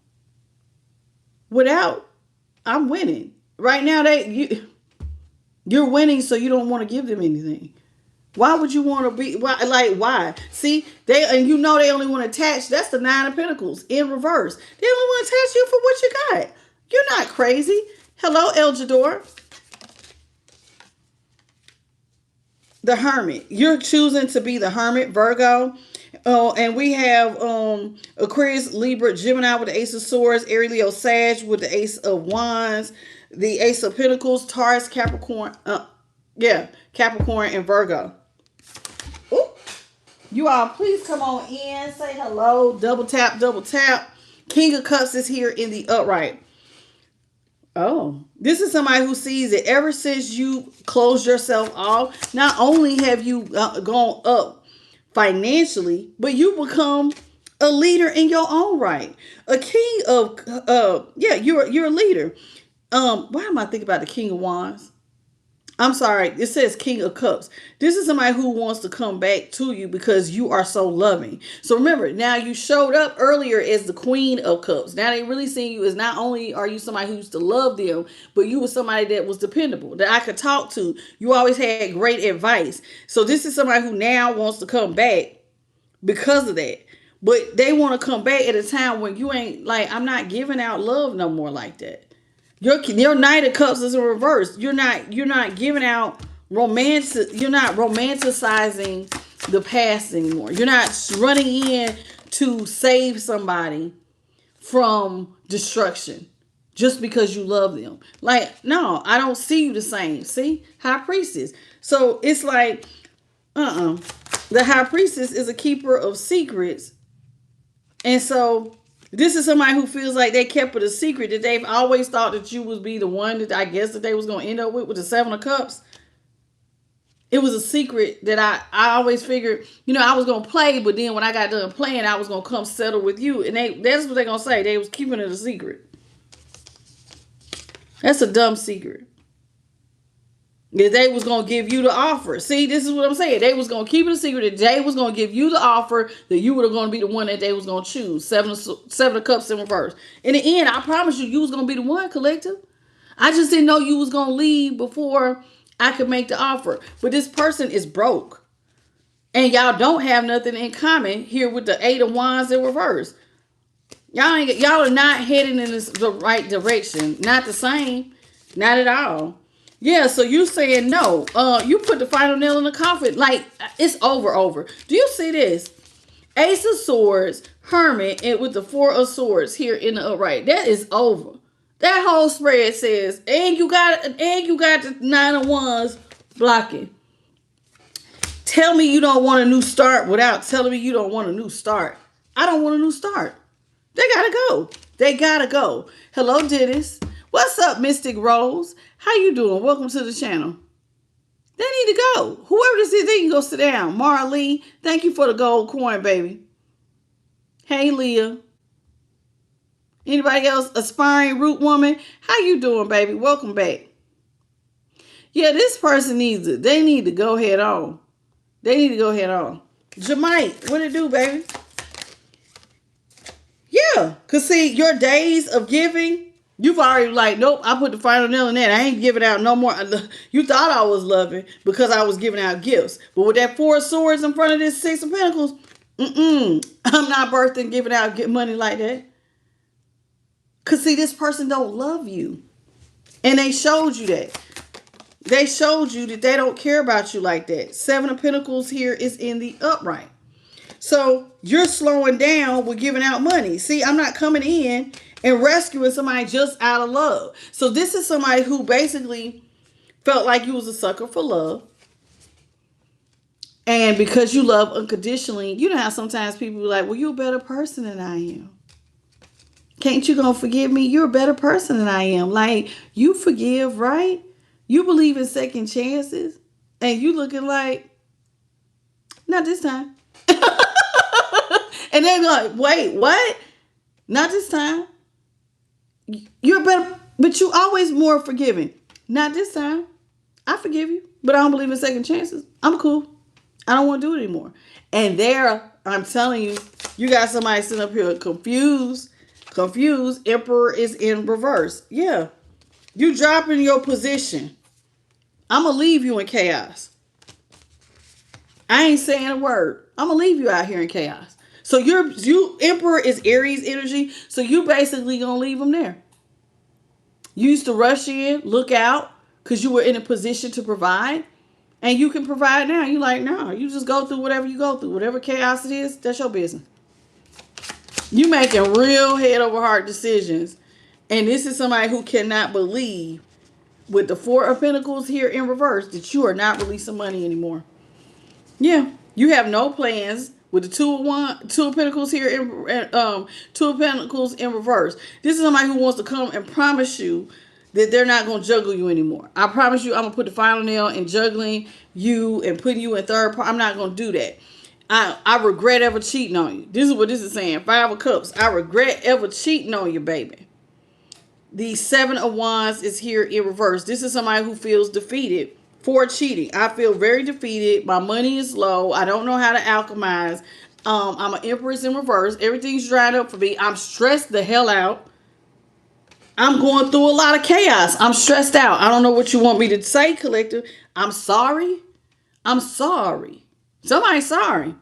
I'm winning. Right now, you're winning, so you don't want to give them anything. Why would you want to be, why? See, they only want to attach. That's the Nine of Pentacles in reverse. They only want to attach you for what you got. You're not crazy. Hello, El Jador. The Hermit. You're choosing to be the Hermit, Virgo. And we have Aquarius, Libra, Gemini with the Ace of Swords, Aries, Leo, Sag with the Ace of Wands, the Ace of Pentacles, Taurus, Capricorn, Capricorn and Virgo. Ooh. You all, please come on in, say hello, double tap, double tap. King of Cups is here in the upright. Oh, this is somebody who sees it ever since you closed yourself off. Not only have you gone up financially, but you become a leader in your own right. A king of, you're a leader. Why am I thinking about the King of Wands? I'm sorry, it says King of Cups. This is somebody who wants to come back to you because you are so loving. So remember, now you showed up earlier as the Queen of Cups. Now they really see you as not only are you somebody who used to love them, but you were somebody that was dependable, that I could talk to. You always had great advice. So this is somebody who now wants to come back because of that. But they want to come back at a time when you ain't like, I'm not giving out love no more like that. Your Knight of Cups is in reverse. You're not giving out romance. You're not romanticizing the past anymore. You're not running in to save somebody from destruction just because you love them. Like, no, I don't see you the same. See? High Priestess. So it's like, the High Priestess is a keeper of secrets. And so this is somebody who feels like they kept it a secret, that they've always thought that you would be the one that I guess that they was going to end up with the Seven of Cups. It was a secret that I always figured, I was going to play, but then when I got done playing, I was going to come settle with you. And that's what they're going to say. They was keeping it a secret. That's a dumb secret. If they was going to give you the offer. See, this is what I'm saying. They was going to keep it a secret that they was going to give you the offer that you were going to be the one that they was going to choose. Seven of cups in reverse. In the end, I promise you was going to be the one, collective. I just didn't know you was going to leave before I could make the offer. But this person is broke. And y'all don't have nothing in common here with the 8 of wands in reverse. Y'all are not heading in the right direction. Not the same. Not at all. Yeah, so you saying no. You put the final nail in the coffin. Like, it's over. Do you see this? Ace of Swords, Hermit, and with the 4 of Swords here in the upright. That is over. That whole spread says, and you got the 9 of Wands blocking. Tell me you don't want a new start without telling me you don't want a new start. I don't want a new start. They gotta go. Hello, Dennis. What's up, Mystic Rose? How you doing? Welcome to the channel. They need to go. Whoever this is, they can go sit down. Marlene, thank you for the gold coin, baby. Hey, Leah. Anybody else? Aspiring root woman. How you doing, baby? Welcome back. Yeah, this person they need to go head on. Jamite, what it do, baby? Yeah, because see, your days of giving, you've already like, nope, I put the final nail in that. I ain't giving out no more. You thought I was loving because I was giving out gifts. But with that 4 of Swords in front of this 6 of Pentacles, I'm not birthing giving out money like that. Because see, this person don't love you. And they showed you that. They showed you that they don't care about you like that. 7 of Pentacles here is in the upright. So you're slowing down with giving out money. See, I'm not coming in and rescuing somebody just out of love. So this is somebody who basically felt like you was a sucker for love. And because you love unconditionally, you know how sometimes people be like, well, you're a better person than I am. Can't you gonna forgive me? You're a better person than I am. Like, you forgive, right? You believe in second chances. And you looking like, not this time. And they're like, wait, what? Not this time. You're better, but you always more forgiving. Not this time. I forgive you, but I don't believe in second chances. I'm cool. I don't want to do it anymore. And there, I'm telling you, you got somebody sitting up here confused. Emperor is in reverse. Yeah. You dropping your position. I'm going to leave you in chaos. I ain't saying a word. I'm going to leave you out here in chaos. So you Emperor is Aries energy. So you basically going to leave them there. You used to rush in, look out, because you were in a position to provide. And you can provide now. You're like, no, you just go through whatever you go through. Whatever chaos it is, that's your business. You making real head over heart decisions. And this is somebody who cannot believe with the 4 of Pentacles here in reverse that you are not releasing money anymore. Yeah, you have no plans with the 2 of Pentacles here in 2 of Pentacles in reverse. This is somebody who wants to come and promise you that they're not going to juggle you anymore. I promise you I'm going to put the final nail in juggling you and putting you in third part. I'm not going to do that. I regret ever cheating on you. This is what this is saying. 5 of Cups. I regret ever cheating on you, baby. The 7 of Wands is here in reverse. This is somebody who feels defeated for cheating. I feel very defeated. My money is low. I don't know how to alchemize. I'm an Empress in reverse. Everything's dried up for me. I'm stressed the hell out. I'm going through a lot of chaos. I'm stressed out. I don't know what you want me to say, collective. I'm sorry. I'm sorry. Somebody's sorry.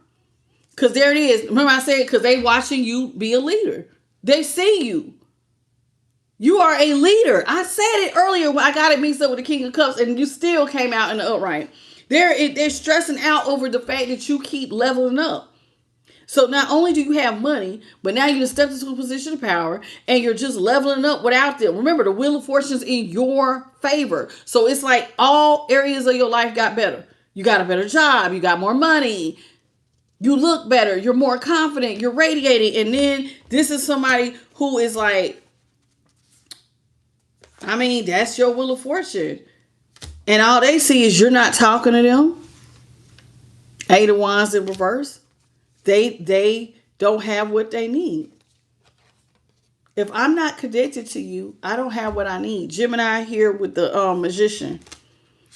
Because there it is. Remember I said, because they watching you be a leader. They see you. You are a leader. I said it earlier when I got it mixed up with the King of Cups and you still came out in the upright. They're stressing out over the fact that you keep leveling up. So not only do you have money, but now you stepped into a position of power and you're just leveling up without them. Remember, the Wheel of Fortune's in your favor. So it's like all areas of your life got better. You got a better job. You got more money. You look better. You're more confident. You're radiating. And then this is somebody who is like, I mean, that's your Wheel of Fortune. And all they see is you're not talking to them. 8 of Wands in reverse. They don't have what they need. If I'm not connected to you, I don't have what I need. Gemini here with the magician,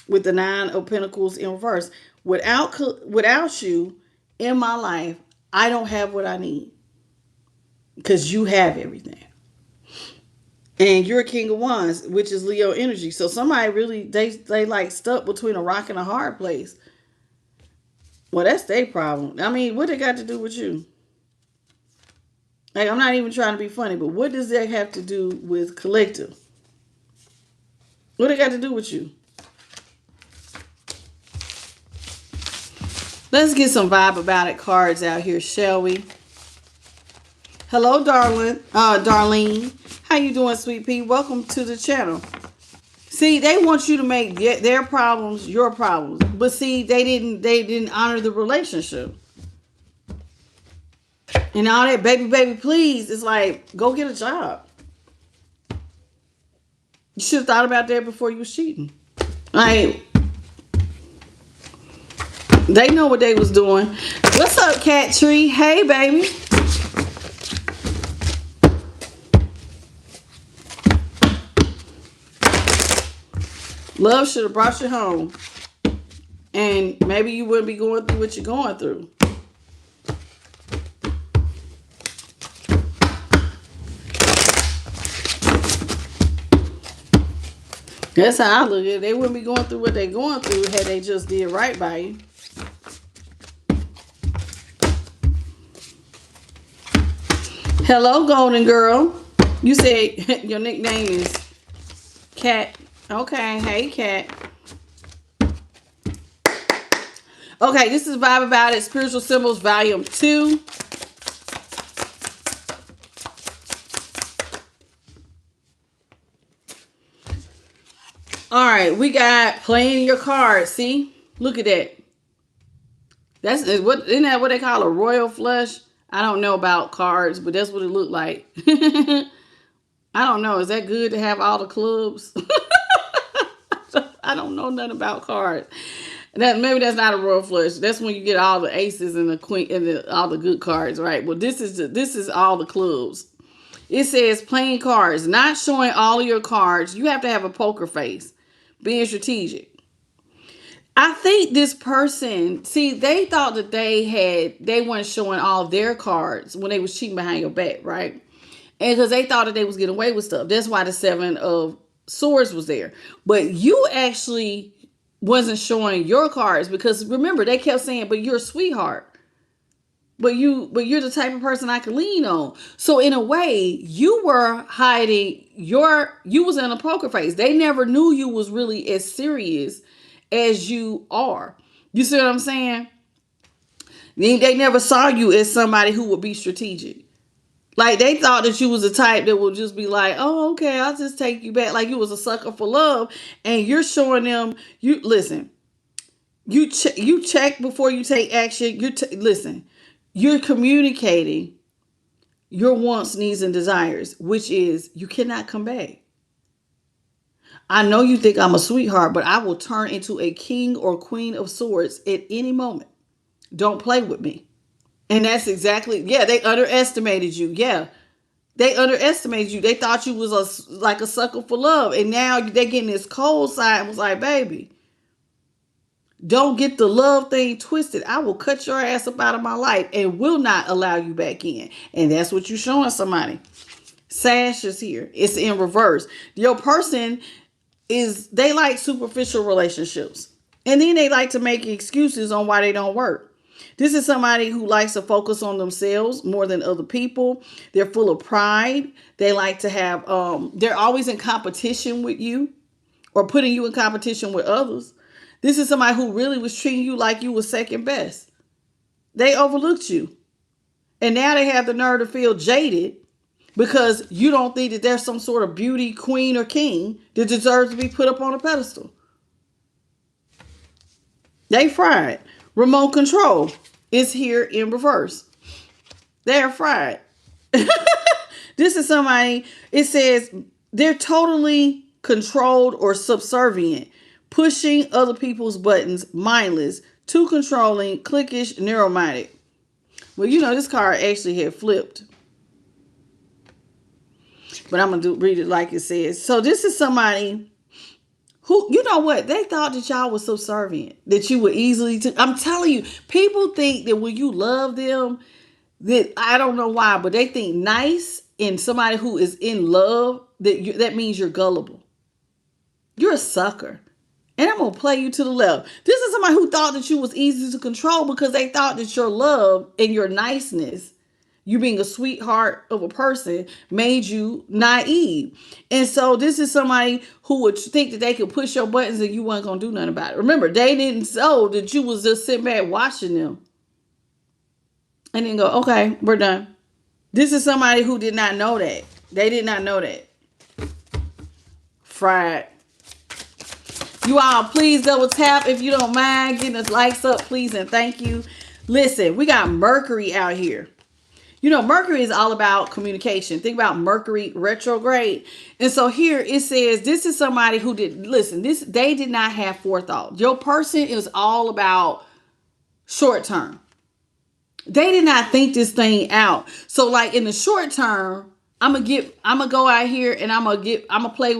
with the 9 of Pentacles in reverse. Without you in my life, I don't have what I need because you have everything. And you're a King of Wands, which is Leo energy. So somebody really they like stuck between a rock and a hard place. Well, that's their problem. I mean, what they got to do with you? Like, I'm not even trying to be funny, but what does that have to do with collective? What it got to do with you? Let's get some vibe about it cards out here, shall we? Hello, Darlene. How you doing, sweet pea? Welcome to the channel. See, they want you to make their problems your problems, but see, they didn't honor the relationship. And all that baby, please, it's like, go get a job. You should have thought about that before you was cheating. Like, they know what they was doing. What's up, Cat Tree? Hey, baby. Love should have brought you home. And maybe you wouldn't be going through what you're going through. That's how I look at it. They wouldn't be going through what they're going through had they just did right by you. Hello, Golden Girl. You said your nickname is Cat. Okay, hey, Cat. Okay, this is Vibe About It, Spiritual Symbols, Volume 2. All right, we got playing your cards. See? Look at that. Isn't that what they call a royal flush? I don't know about cards, but that's what it looked like. I don't know. Is that good to have all the clubs? I don't know nothing about cards. Maybe that's not a royal flush. That's when you get all the aces and the queen and all the good cards, right? Well, this is all the clubs. It says playing cards, not showing all of your cards. You have to have a poker face, being strategic. I think this person, see, they thought that they weren't showing all their cards when they was cheating behind your back, right? And because they thought that they was getting away with stuff. That's why the 7 of Swords was there. But you actually wasn't showing your cards because remember, they kept saying, but you're a sweetheart. But you're the type of person I can lean on. So in a way, you were hiding you was in a poker face. They never knew you was really as serious as you are. You see what I'm saying? They never saw you as somebody who would be strategic. Like, they thought that you was the type that would just be like, oh, okay, I'll just take you back. Like you was a sucker for love. And you're showing them, listen, you check before you take action. Listen, you're communicating your wants, needs, and desires, which is you cannot come back. I know you think I'm a sweetheart, but I will turn into a king or queen of swords at any moment. Don't play with me. And that's exactly, yeah, they underestimated you. Yeah, they underestimated you. They thought you was like a sucker for love. And now they getting this cold side and was like, baby, don't get the love thing twisted. I will cut your ass up out of my life and will not allow you back in. And that's what you're showing somebody. Sash is here. It's in reverse. Your person they like superficial relationships. And then they like to make excuses on why they don't work. This is somebody who likes to focus on themselves more than other people. They're full of pride. They like to have, they're always in competition with you or putting you in competition with others. This is somebody who really was treating you like you were second best. They overlooked you. And now they have the nerve to feel jaded because you don't think that there's some sort of beauty queen or king that deserves to be put up on a pedestal. They fried. Remote control is here in reverse. They're fried. This is somebody, it says they're totally controlled or subservient, pushing other people's buttons, mindless, too controlling, cliquish, narrow-minded. Well, this card actually had flipped. but I'm going to read it like it says. So this is somebody who, you know what? They thought that y'all was subservient, that you would easily, I'm telling you, people think that when you love them, that I don't know why, but they think nice in somebody who is in love, that means you're gullible. You're a sucker. And I'm going to play you to the left. This is somebody who thought that you was easy to control because they thought that your love and your niceness, you being a sweetheart of a person, made you naive. And so this is somebody who would think that they could push your buttons and you weren't going to do nothing about it. Remember, they didn't know that you was just sitting back watching them. And then go, okay, we're done. This is somebody who did not know that. They did not know that. Fried. You all, please double tap if you don't mind getting us likes up, please, and thank you. Listen, we got Mercury out here. You know, Mercury is all about communication. Think about Mercury retrograde. And so here it says, this is somebody who they did not have forethought. Your person is all about short term. They did not think this thing out. So like in the short term, I'm gonna go out here and I'm gonna play,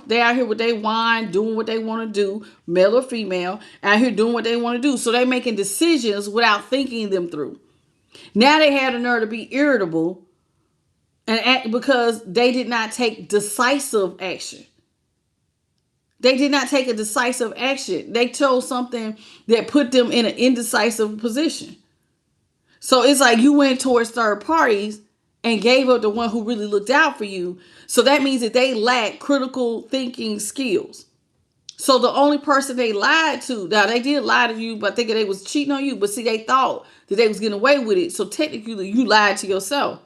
they out here with their wine, doing what they want to do, male or female, out here doing what they want to do. So they making decisions without thinking them through. Now they had the nerve to be irritable and act because they did not take decisive action. They did not take a decisive action. They chose something that put them in an indecisive position. So it's like you went towards third parties and gave up the one who really looked out for you. So that means that they lack critical thinking skills. So the only person they lied to, now they did lie to you by thinking they was cheating on you, but see, they thought that they was getting away with it. So technically you lied to yourself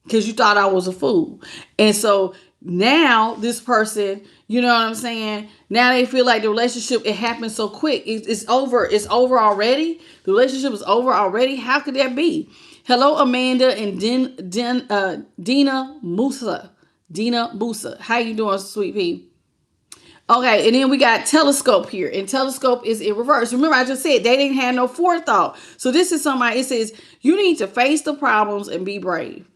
because you thought I was a fool. And so now this person, you know what I'm saying? Now they feel like the relationship, it happened so quick. It's over. It's over already. The relationship is over already. How could that be? Hello, Amanda and Dina Musa. Dina Musa. How you doing, sweet pea? Okay, and then we got Telescope here. And Telescope is in reverse. Remember, I just said they didn't have no forethought. So this is somebody, it says, you need to face the problems and be brave.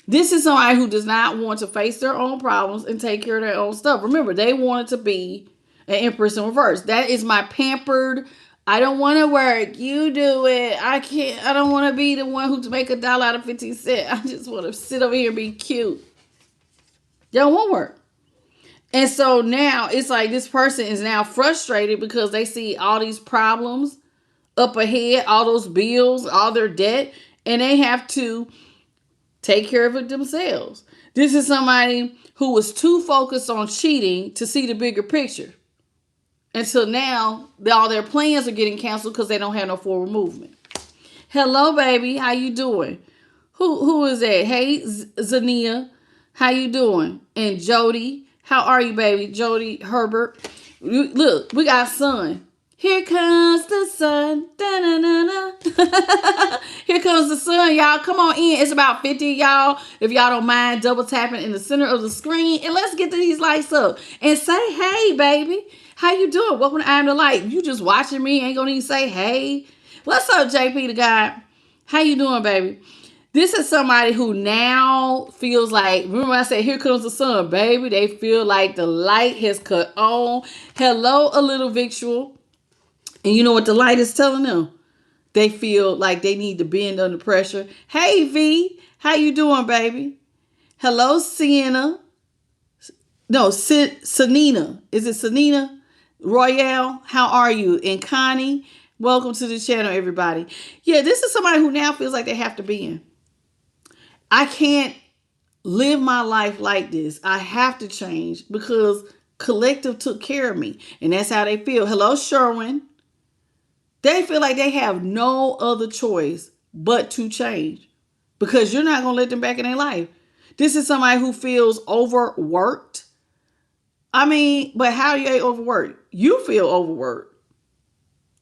This is somebody who does not want to face their own problems and take care of their own stuff. Remember, they wanted to be an Empress in reverse. That is my pampered, I don't want to work. You do it. I don't want to be the one who to make $1 out of 50 cents. I just want to sit over here and be cute. They don't want to work. And so now it's like this person is now frustrated because they see all these problems up ahead, all those bills, all their debt, and they have to take care of it themselves. This is somebody who was too focused on cheating to see the bigger picture. Until now, all their plans are getting canceled because they don't have no forward movement. Hello, baby. How you doing? Who is that? Hey, Zania. How you doing? And Jody. How are you, baby? Jody Herbert. Look, we got sun. Here comes the sun. Da-na-na-na. Here comes the sun, y'all. Come on in. It's about 50, y'all. If y'all don't mind double tapping in the center of the screen. And let's get to these lights up. And say, hey, baby. How you doing? Welcome to I Am the Light. You just watching me. Ain't gonna even say, hey. What's up, JP the guy? How you doing, baby? This is somebody who now feels like, remember I said, here comes the sun, baby. They feel like the light has cut on. Hello, a little victual. And you know what the light is telling them? They feel like they need to bend under pressure. Hey, V. How you doing, baby? Hello, Sienna. No, Sanina. Is it Sanina? Royale, how are you? And Connie, welcome to the channel, everybody. Yeah, this is somebody who now feels like they have to be in. I can't live my life like this. I have to change because collective took care of me. And that's how they feel. Hello, Sherwin. They feel like they have no other choice but to change because you're not going to let them back in their life. This is somebody who feels overworked. I mean, but how are you overworked? You feel overworked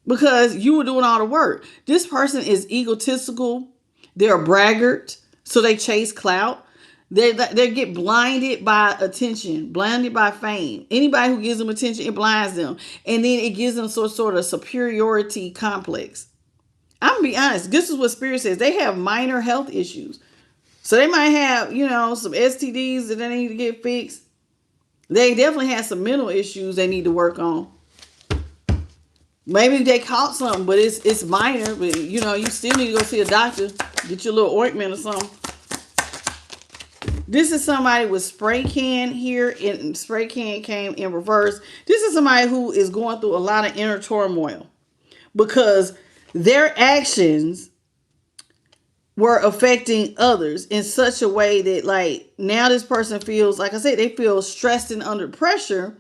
because you were doing all the work. This person is egotistical. They're a braggart. So they chase clout. They get blinded by attention, blinded by fame. Anybody who gives them attention, it blinds them. And then it gives them sort of superiority complex. I'm going to be honest. This is what Spirit says. They have minor health issues. So they might have, some STDs that they need to get fixed. They definitely have some mental issues they need to work on. Maybe they caught something, but it's minor. But you still need to go see a doctor, get your little ointment or something. This is somebody with spray can here, and spray can came in reverse. This is somebody who is going through a lot of inner turmoil because their actions were affecting others in such a way that, like, now this person feels, like I said, they feel stressed and under pressure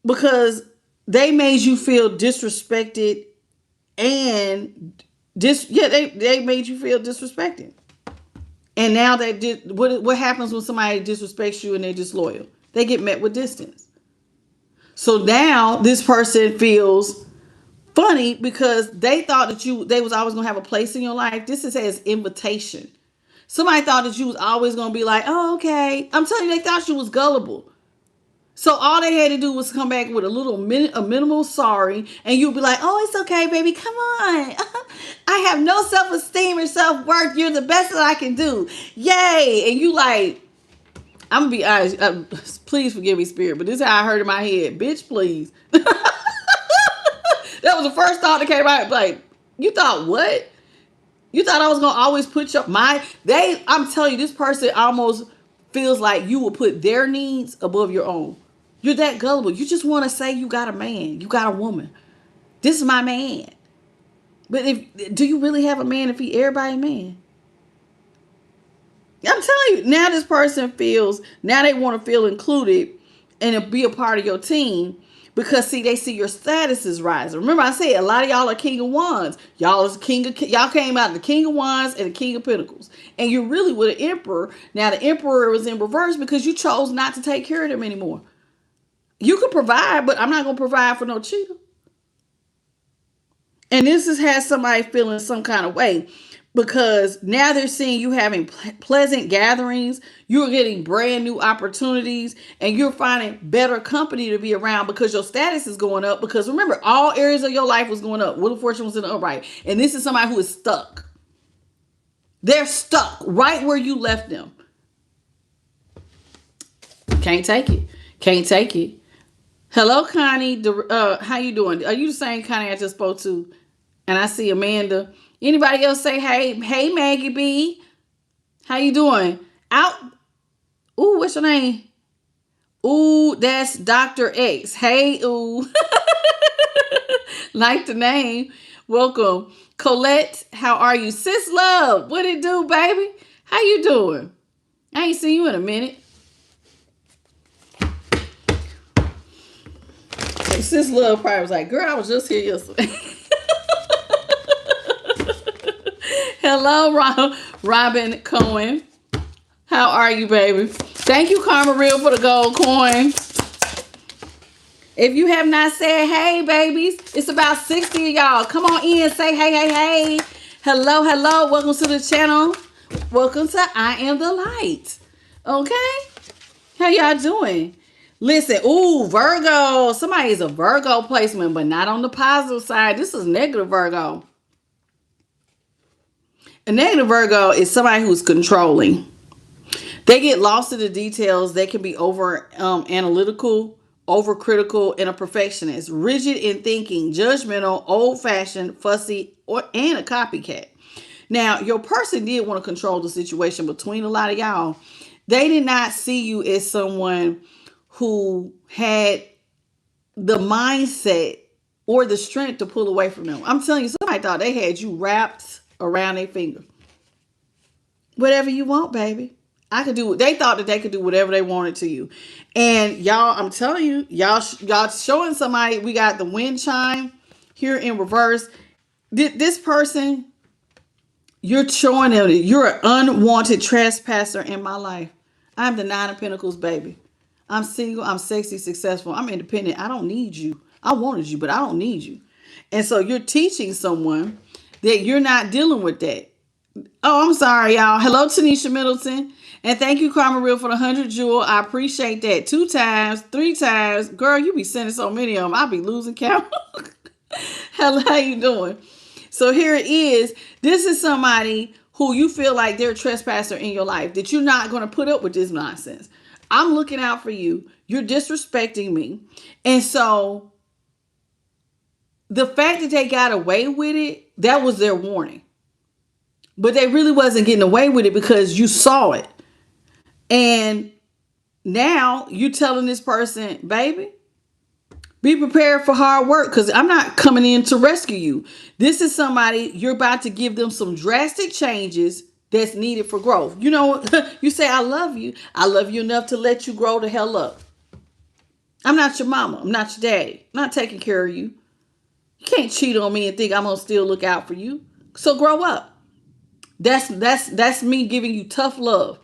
because they made you feel disrespected and they made you feel disrespected. And now what happens when somebody disrespects you and they're disloyal? They get met with distance. So now this person feels funny because they thought that they was always gonna have a place in your life. This is as invitation. Somebody thought that you was always gonna be like, oh, okay. I'm telling you, they thought you was gullible. So all they had to do was come back with a minimal sorry, and you'll be like, oh, it's okay, baby. Come on. I have no self-esteem or self-worth. You're the best that I can do. Yay. And you like, I'm going to be honest. Please forgive me, Spirit, but this is how I heard in my head. Bitch, please. That was the first thought that came out. Like, you thought what? You thought I was going to always put I'm telling you, this person almost feels like you will put their needs above your own. You're that gullible. You just want to say you got a man. You got a woman. This is my man. But do you really have a man if he everybody's man? I'm telling you, now this person now they want to feel included and be a part of your team because, see, they see your status is rising. Remember I said a lot of y'all are King of Wands. Y'all came out of the King of Wands and the King of Pentacles. And you're really with an Emperor. Now the Emperor was in reverse because you chose not to take care of them anymore. You can provide, but I'm not going to provide for no cheater. And this has somebody feeling some kind of way because now they're seeing you having pleasant gatherings. You're getting brand new opportunities and you're finding better company to be around because your status is going up. Because remember, all areas of your life was going up. Wheel of Fortune was in the upright. And this is somebody who is stuck. They're stuck right where you left them. Can't take it. Can't take it. Hello, Connie. How you doing? Are you the same Connie I just spoke to? And I see Amanda. Anybody else say hey? Hey, Maggie B. How you doing? Out. Ooh, what's your name? Ooh, that's Dr. X. Hey, ooh. Like the name. Welcome. Colette, how are you? Sis Love, what it do, baby? How you doing? I ain't seen you in a minute. Sis Love probably was like, girl, I was just here yesterday. Hello, Robin Cohen. How are you, baby? Thank you, Karma Real, for the gold coin. If you have not said hey, babies, it's about 60 of y'all. Come on in, say hey, hey, hey. Hello, hello. Welcome to the channel. Welcome to I Am the Light. Okay? How y'all doing? Listen, ooh, Virgo. Somebody is a Virgo placement, but not on the positive side. This is negative Virgo. A negative Virgo is somebody who's controlling. They get lost in the details. They can be over analytical, overcritical, and a perfectionist. Rigid in thinking, judgmental, old-fashioned, fussy, and a copycat. Now, your person did want to control the situation between a lot of y'all. They did not see you as someone who had the mindset or the strength to pull away from them. I'm telling you, somebody thought they had you wrapped around their finger. Whatever you want, baby. They thought that they could do whatever they wanted to you. And y'all, I'm telling you, y'all showing somebody, we got the wind chime here in reverse. This person, you're showing them that you're an unwanted trespasser in my life. I'm the 9 of Pentacles, baby. I'm single, I'm sexy, successful, I'm independent. I don't need you. I wanted you, but I don't need you. And so you're teaching someone that you're not dealing with that. Oh, I'm sorry, y'all. Hello, Tanisha Middleton. And thank you, Karma Real, for the 100 jewel. I appreciate that. 2 times, 3 times. Girl, you be sending so many of them. I'll be losing count. Hello, how you doing? So here it is. This is somebody who you feel like they're a trespasser in your life, that you're not going to put up with this nonsense. I'm looking out for you. You're disrespecting me. And so the fact that they got away with it, that was their warning. But they really wasn't getting away with it because you saw it. And now you telling this person, baby, be prepared for hard work, because I'm not coming in to rescue you. This is somebody, you're about to give them some drastic changes that's needed for growth. You know, you say, I love you. I love you enough to let you grow the hell up. I'm not your mama. I'm not your daddy. I'm not taking care of you. You can't cheat on me and think I'm going to still look out for you. So grow up. That's me giving you tough love.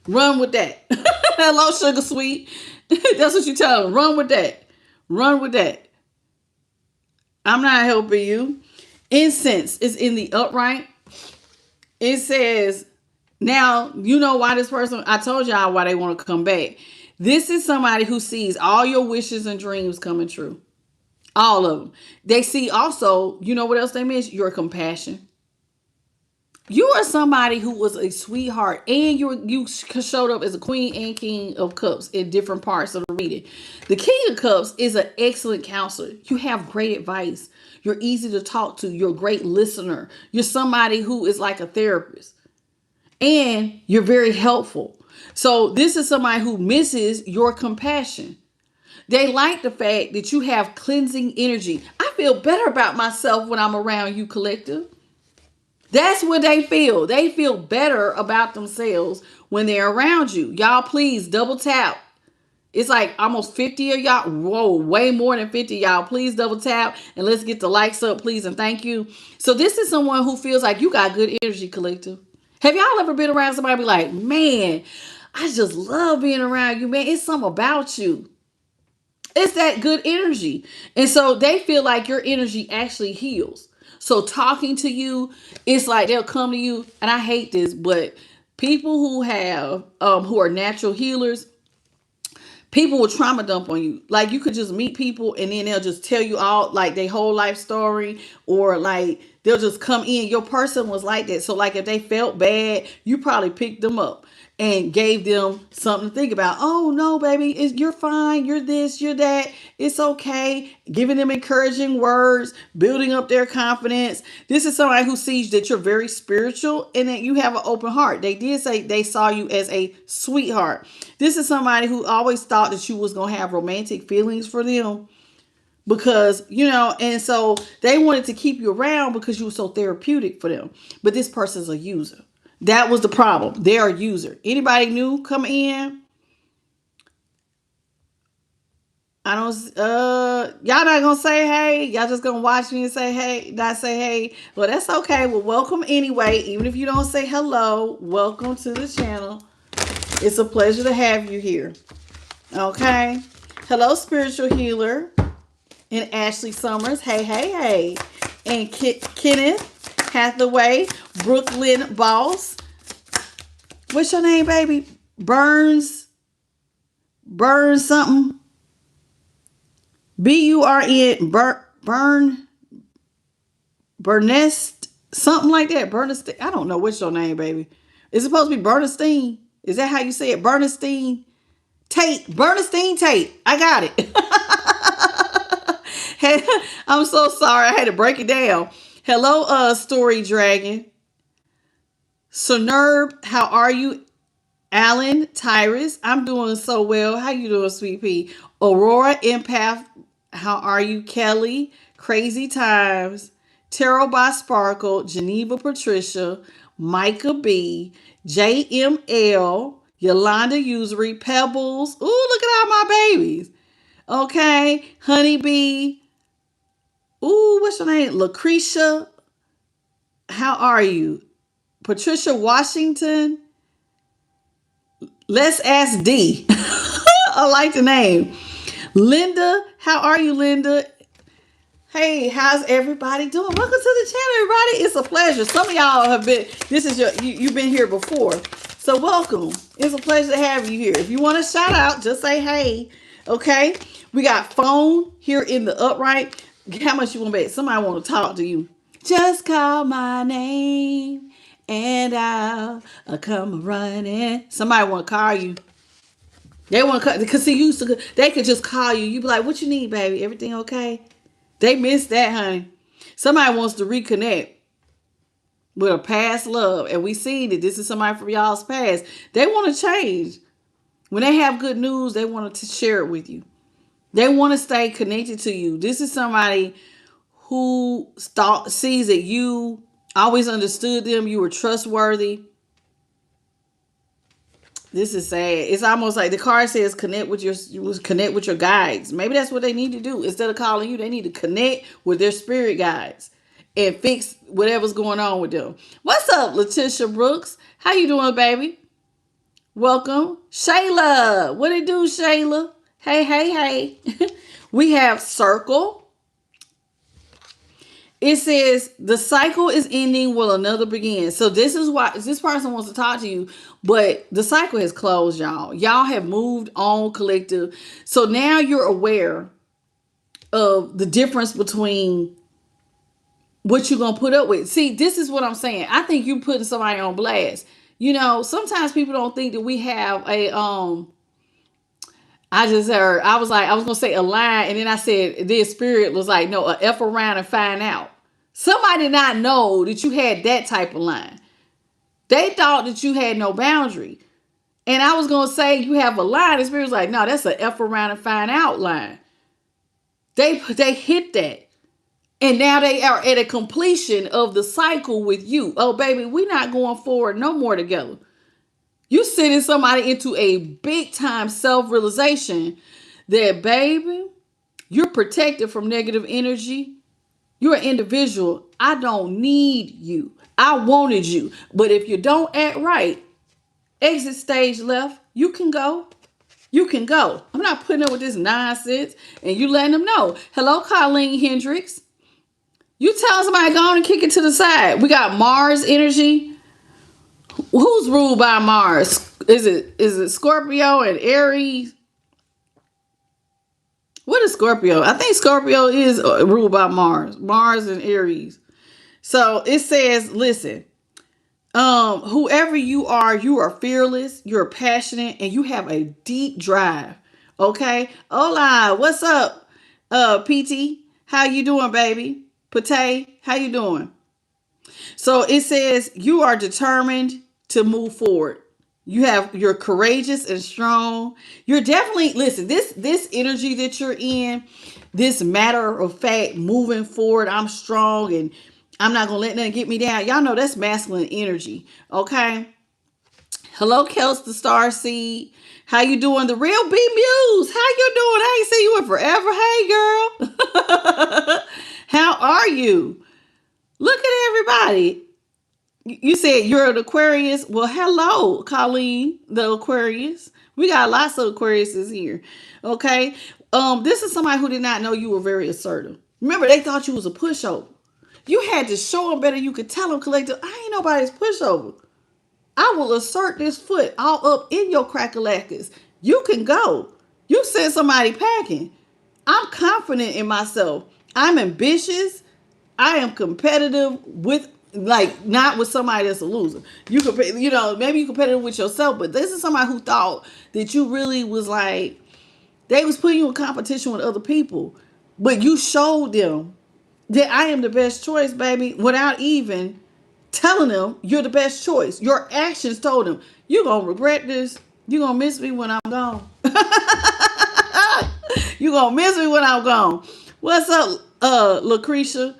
Run with that. Hello, sugar sweet. That's what you tell them. Run with that. Run with that. I'm not helping you. Incense is in the upright. It says, now, you know why this person, I told y'all why they want to come back. This is somebody who sees all your wishes and dreams coming true. All of them. They see also, you know what else they miss? Your compassion. You are somebody who was a sweetheart, and you showed up as a queen and king of cups in different parts of the reading. The king of cups is an excellent counselor. You have great advice. You're easy to talk to. You're a great listener. You're somebody who is like a therapist, and you're very helpful. So this is somebody who misses your compassion. They like the fact that you have cleansing energy. I feel better about myself when I'm around you, collective. That's what they feel. They feel better about themselves when they're around you. Y'all, please double tap. It's like almost 50 of y'all. Whoa, way more than 50 y'all. Please double tap and let's get the likes up, please, and thank you. So this is someone who feels like you got good energy, collective. Have y'all ever been around somebody be like, man, I just love being around you, man. It's something about you. It's that good energy. And so they feel like your energy actually heals. So talking to you, it's like they'll come to you, and I hate this, but people who have who are natural healers, people will trauma dump on you. Like, you could just meet people and then they'll just tell you all like their whole life story, or like they'll just come in. Your person was like that. So like if they felt bad, you probably picked them up and gave them something to think about. Oh no, baby, you're fine. You're this, you're that. It's okay. Giving them encouraging words, building up their confidence. This is somebody who sees that you're very spiritual and that you have an open heart. They did say they saw you as a sweetheart. This is somebody who always thought that you was going to have romantic feelings for them, because, you know, and so they wanted to keep you around because you were so therapeutic for them. But this person's a user. That was the problem. They're a user. Anybody new come in? I don't, y'all not gonna say hey. Y'all just gonna watch me and say hey, not say hey. Well, that's okay. Well, welcome anyway. Even if you don't say hello, welcome to the channel. It's a pleasure to have you here. Okay. Hello, spiritual healer. And Ashley Summers. Hey, hey, hey. And Kenneth Hathaway, Brooklyn Boss. What's your name, baby? Burns something. B-U-R-N. Bernest, something like that. Bernstein. I don't know what's your name, baby. Is it supposed to be Bernstein? Is that how you say it? Bernstein Tate. Bernstein Tate. I got it. I'm so sorry. I had to break it down. Hello, Story Dragon. Sonerb, how are you? Alan Tyrus, I'm doing so well. How you doing, sweet pea? Aurora Empath, how are you? Kelly, Crazy Times. Tarot by Sparkle, Geneva Patricia, Micah B, JML, Yolanda Usury, Pebbles. Ooh, look at all my babies. Okay, Honeybee. Ooh, what's your name? Lucretia. How are you? Patricia Washington. Let's ask D. I like the name. Linda. How are you, Linda? Hey, how's everybody doing? Welcome to the channel, everybody. It's a pleasure. Some of y'all have been, this is you've been here before. So welcome. It's a pleasure to have you here. If you want to shout out, just say hey. Okay. We got phone here in the upright. How much you want to bet? Somebody want to talk to you. Just call my name and I'll come running. Somebody want to call you. They want to, because see, they could just call you. You be like, what you need, baby? Everything okay? They miss that, honey. Somebody wants to reconnect with a past love. And we see that this is somebody from y'all's past. They want to change. When they have good news, they want to share it with you. They want to stay connected to you. This is somebody who sees that you always understood them. You were trustworthy. This is sad. It's almost like the card says connect with your guides. Maybe that's what they need to do. Instead of calling you, they need to connect with their spirit guides and fix whatever's going on with them. What's up, Letitia Brooks? How you doing, baby? Welcome. Shayla. What it do, Shayla? Hey, hey, hey. We have circle. It says the cycle is ending while another begins. So this is why this person wants to talk to you, but the cycle has closed, y'all. Y'all have moved on, collective. So now you're aware of the difference between what you're going to put up with. See, this is what I'm saying. I think you're putting somebody on blast. You know, sometimes people don't think that we have a, I was going to say a line, and then I said, this spirit was like, no, a F around and find out. Somebody did not know that you had that type of line. They thought that you had no boundary. And I was going to say, you have a line. The spirit was like, no, that's a F around and find out line. They hit that. And now they are at a completion of the cycle with you. Oh, baby, we're not going forward no more together. You sending somebody into a big time self-realization that, baby, you're protected from negative energy. You're an individual. I don't need you. I wanted you. But if you don't act right, exit stage left, you can go. You can go. I'm not putting up with this nonsense. And you letting them know. Hello, Colleen Hendricks. You tell somebody go on and kick it to the side. We got Mars energy. Who's ruled by Mars? Is it Scorpio and Aries? What is Scorpio? I think Scorpio is ruled by Mars. Mars and Aries. So it says, listen, whoever you are fearless, you're passionate, and you have a deep drive. Okay? Hola, what's up? PT, how you doing, baby? Pate, how you doing? So it says you are determined to move forward. You're courageous and strong. You're definitely, listen, this energy that you're in, this matter of fact, moving forward, I'm strong and I'm not going to let nothing get me down. Y'all know that's masculine energy. Okay. Hello, Kels the Star Seed. How you doing? The real B Muse. How you doing? I ain't seen you in forever. Hey, girl. How are you? Look at everybody. You said you're an Aquarius. Well, hello, Colleen, the Aquarius. We got lots of Aquariuses here. Okay. This is somebody who did not know you were very assertive. Remember, they thought you was a pushover. You had to show them better. You could tell them, collective, I ain't nobody's pushover. I will assert this foot all up in your crackalackers. You can go. You send somebody packing. I'm confident in myself. I'm ambitious. I am competitive with, like, not with somebody that's a loser. You could, maybe you're competitive with yourself, but this is somebody who thought that you really was like, they was putting you in competition with other people, but you showed them that I am the best choice, baby, without even telling them you're the best choice. Your actions told them, you're going to regret this. You're going to miss me when I'm gone. You're going to miss me when I'm gone. What's up, Lucretia?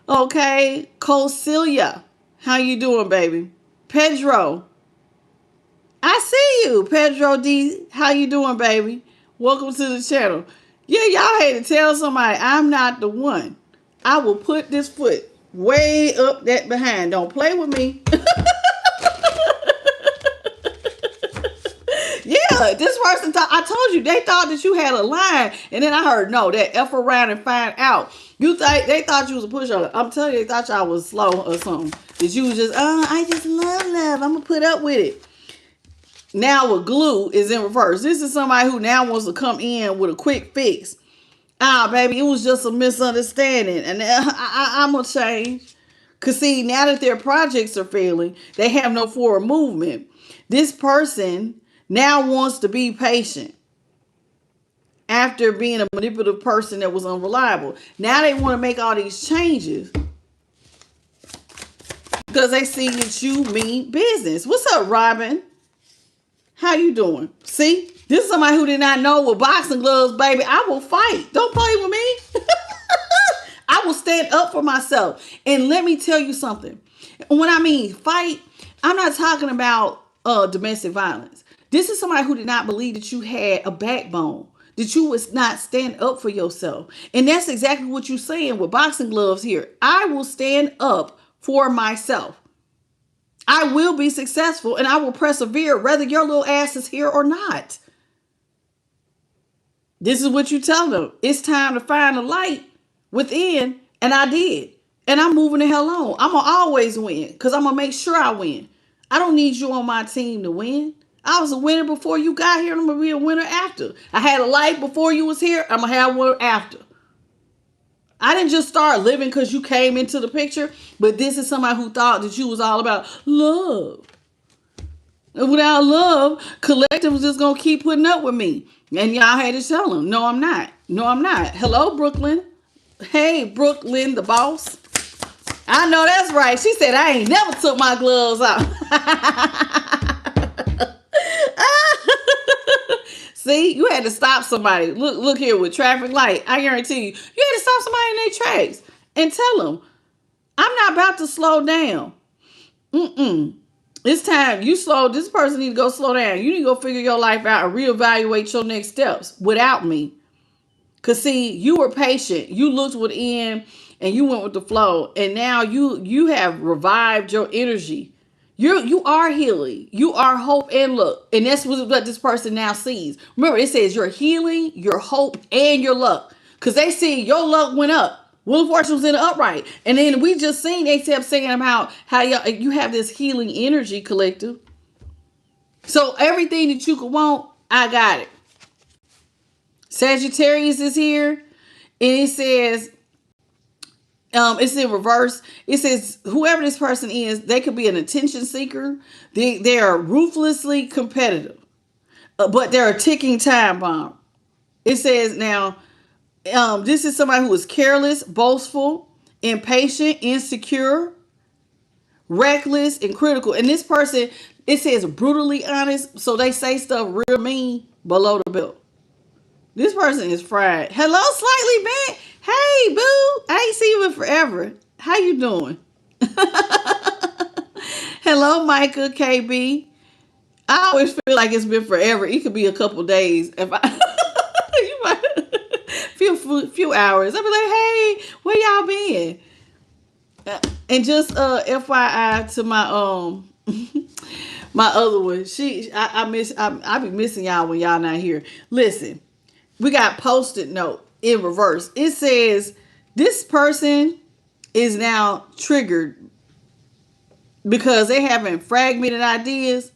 Okay. Cocilia. How you doing, baby? Pedro. I see you. Pedro D. How you doing, baby? Welcome to the channel. Yeah, y'all had to tell somebody I'm not the one. I will put this foot way up that behind. Don't play with me. Yeah, this person thought, I told you, they thought that you had a line. And then I heard, no, that F around and find out. They thought you was a pushover. I'm telling you, they thought y'all was slow or something. That you was just, I just love. I'm going to put up with it. Now with glue is in reverse. This is somebody who now wants to come in with a quick fix. Baby, it was just a misunderstanding. And I'm going to change. Because see, now that their projects are failing, they have no forward movement. This person now wants to be patient after being a manipulative person that was unreliable. Now they want to make all these changes because they see that you mean business. What's up, Robin? How you doing? See, this is somebody who did not know with boxing gloves, baby. I will fight. Don't play with me. I will stand up for myself. And let me tell you something. When I mean fight, I'm not talking about domestic violence. This is somebody who did not believe that you had a backbone, that you would not stand up for yourself. And that's exactly what you're saying with boxing gloves here. I will stand up for myself. I will be successful and I will persevere whether your little ass is here or not. This is what you tell them. It's time to find a light within, and I did. And I'm moving the hell on. I'm going to always win because I'm going to make sure I win. I don't need you on my team to win. I was a winner before you got here, and I'm going to be a winner after. I had a life before you was here. I'm going to have one after. I didn't just start living because you came into the picture, but this is somebody who thought that you was all about love. And without love, Collective was just going to keep putting up with me. And y'all had to tell them, no, I'm not. No, I'm not. Hello, Brooklyn. Hey, Brooklyn, the boss. I know that's right. She said, I ain't never took my gloves off. See, you had to stop somebody. Look here with traffic light. I guarantee you had to stop somebody in their tracks and tell them, I'm not about to slow down. It's time you slow. This person need to go slow down. You need to go figure your life out and reevaluate your next steps without me. Because see, you were patient. You looked within and you went with the flow. And now you have revived your energy. You are healing. You are hope and luck. And that's what this person now sees. Remember, it says your healing, your hope, and your luck. Because they see your luck went up. Wheel of Fortune was in the upright. And then we just seen, they kept saying about how you have this healing energy, Collective. So everything that you could want, I got it. Sagittarius is here. And it says, it's in reverse. It says whoever this person is, they could be an attention seeker. They are ruthlessly competitive, but they're a ticking time bomb. It says now, this is somebody who is careless, boastful, impatient, insecure, reckless, and critical. And this person, it says brutally honest, so they say stuff real mean below the belt. This person is fried. Hello, Slightly Bent. Hey, boo. I ain't seen you in forever. How you doing? Hello, Micah, KB. I always feel like it's been forever. It could be a couple days. If I, you might, few hours. I'll be like, hey, where y'all been? And just FYI to my my other one. I be missing y'all when y'all not here. Listen. We got post-it note in reverse. It says this person is now triggered because they having fragmented ideas.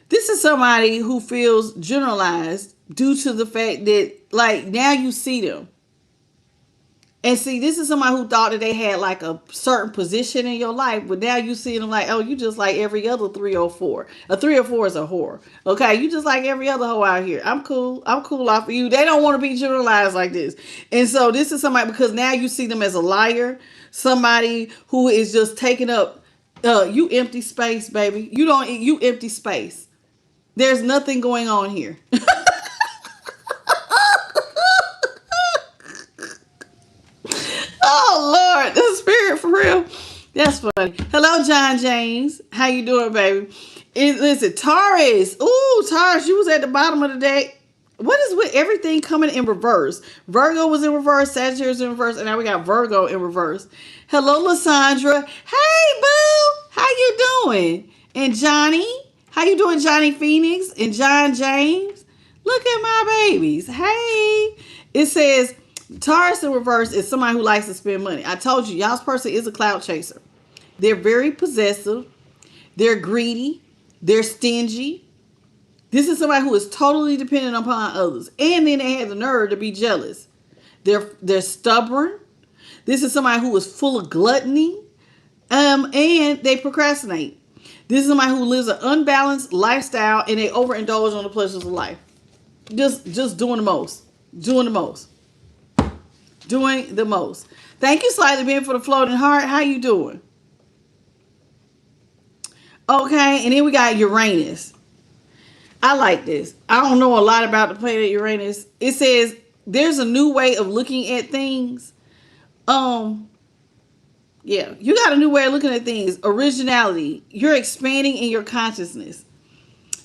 This is somebody who feels generalized due to the fact that, like, now you see them. And see, this is somebody who thought that they had like a certain position in your life, but now you see them like, oh, you just like every other 304. A 304 is a whore. Okay, you just like every other hoe out here. I'm cool. I'm cool off of you. They don't want to be generalized like this. And so this is somebody, because now you see them as a liar, somebody who is just taking up, you empty space, baby. You empty space. There's nothing going on here. Oh, Lord, the spirit for real. That's funny. Hello, John James. How you doing, baby? Listen, Taurus. Ooh, Taurus, you was at the bottom of the deck. What is with everything coming in reverse? Virgo was in reverse, Sagittarius in reverse, and now we got Virgo in reverse. Hello, Lysandra. Hey, boo. How you doing? And Johnny. How you doing, Johnny Phoenix? And John James. Look at my babies. Hey. It says, Taurus in reverse is somebody who likes to spend money. I told you, y'all's person is a cloud chaser. They're very possessive. They're greedy. They're stingy. This is somebody who is totally dependent upon others. And then they have the nerve to be jealous. They're stubborn. This is somebody who is full of gluttony. And they procrastinate. This is somebody who lives an unbalanced lifestyle and they overindulge on the pleasures of life. Just doing the most. Doing the most. Doing the most. Thank you, Slightly Being, for the floating heart. How you doing? Okay, and then we got Uranus. I like this. I don't know a lot about the planet Uranus. It says there's a new way of looking at things. Yeah, you got a new way of looking at things. Originality. You're expanding in your consciousness.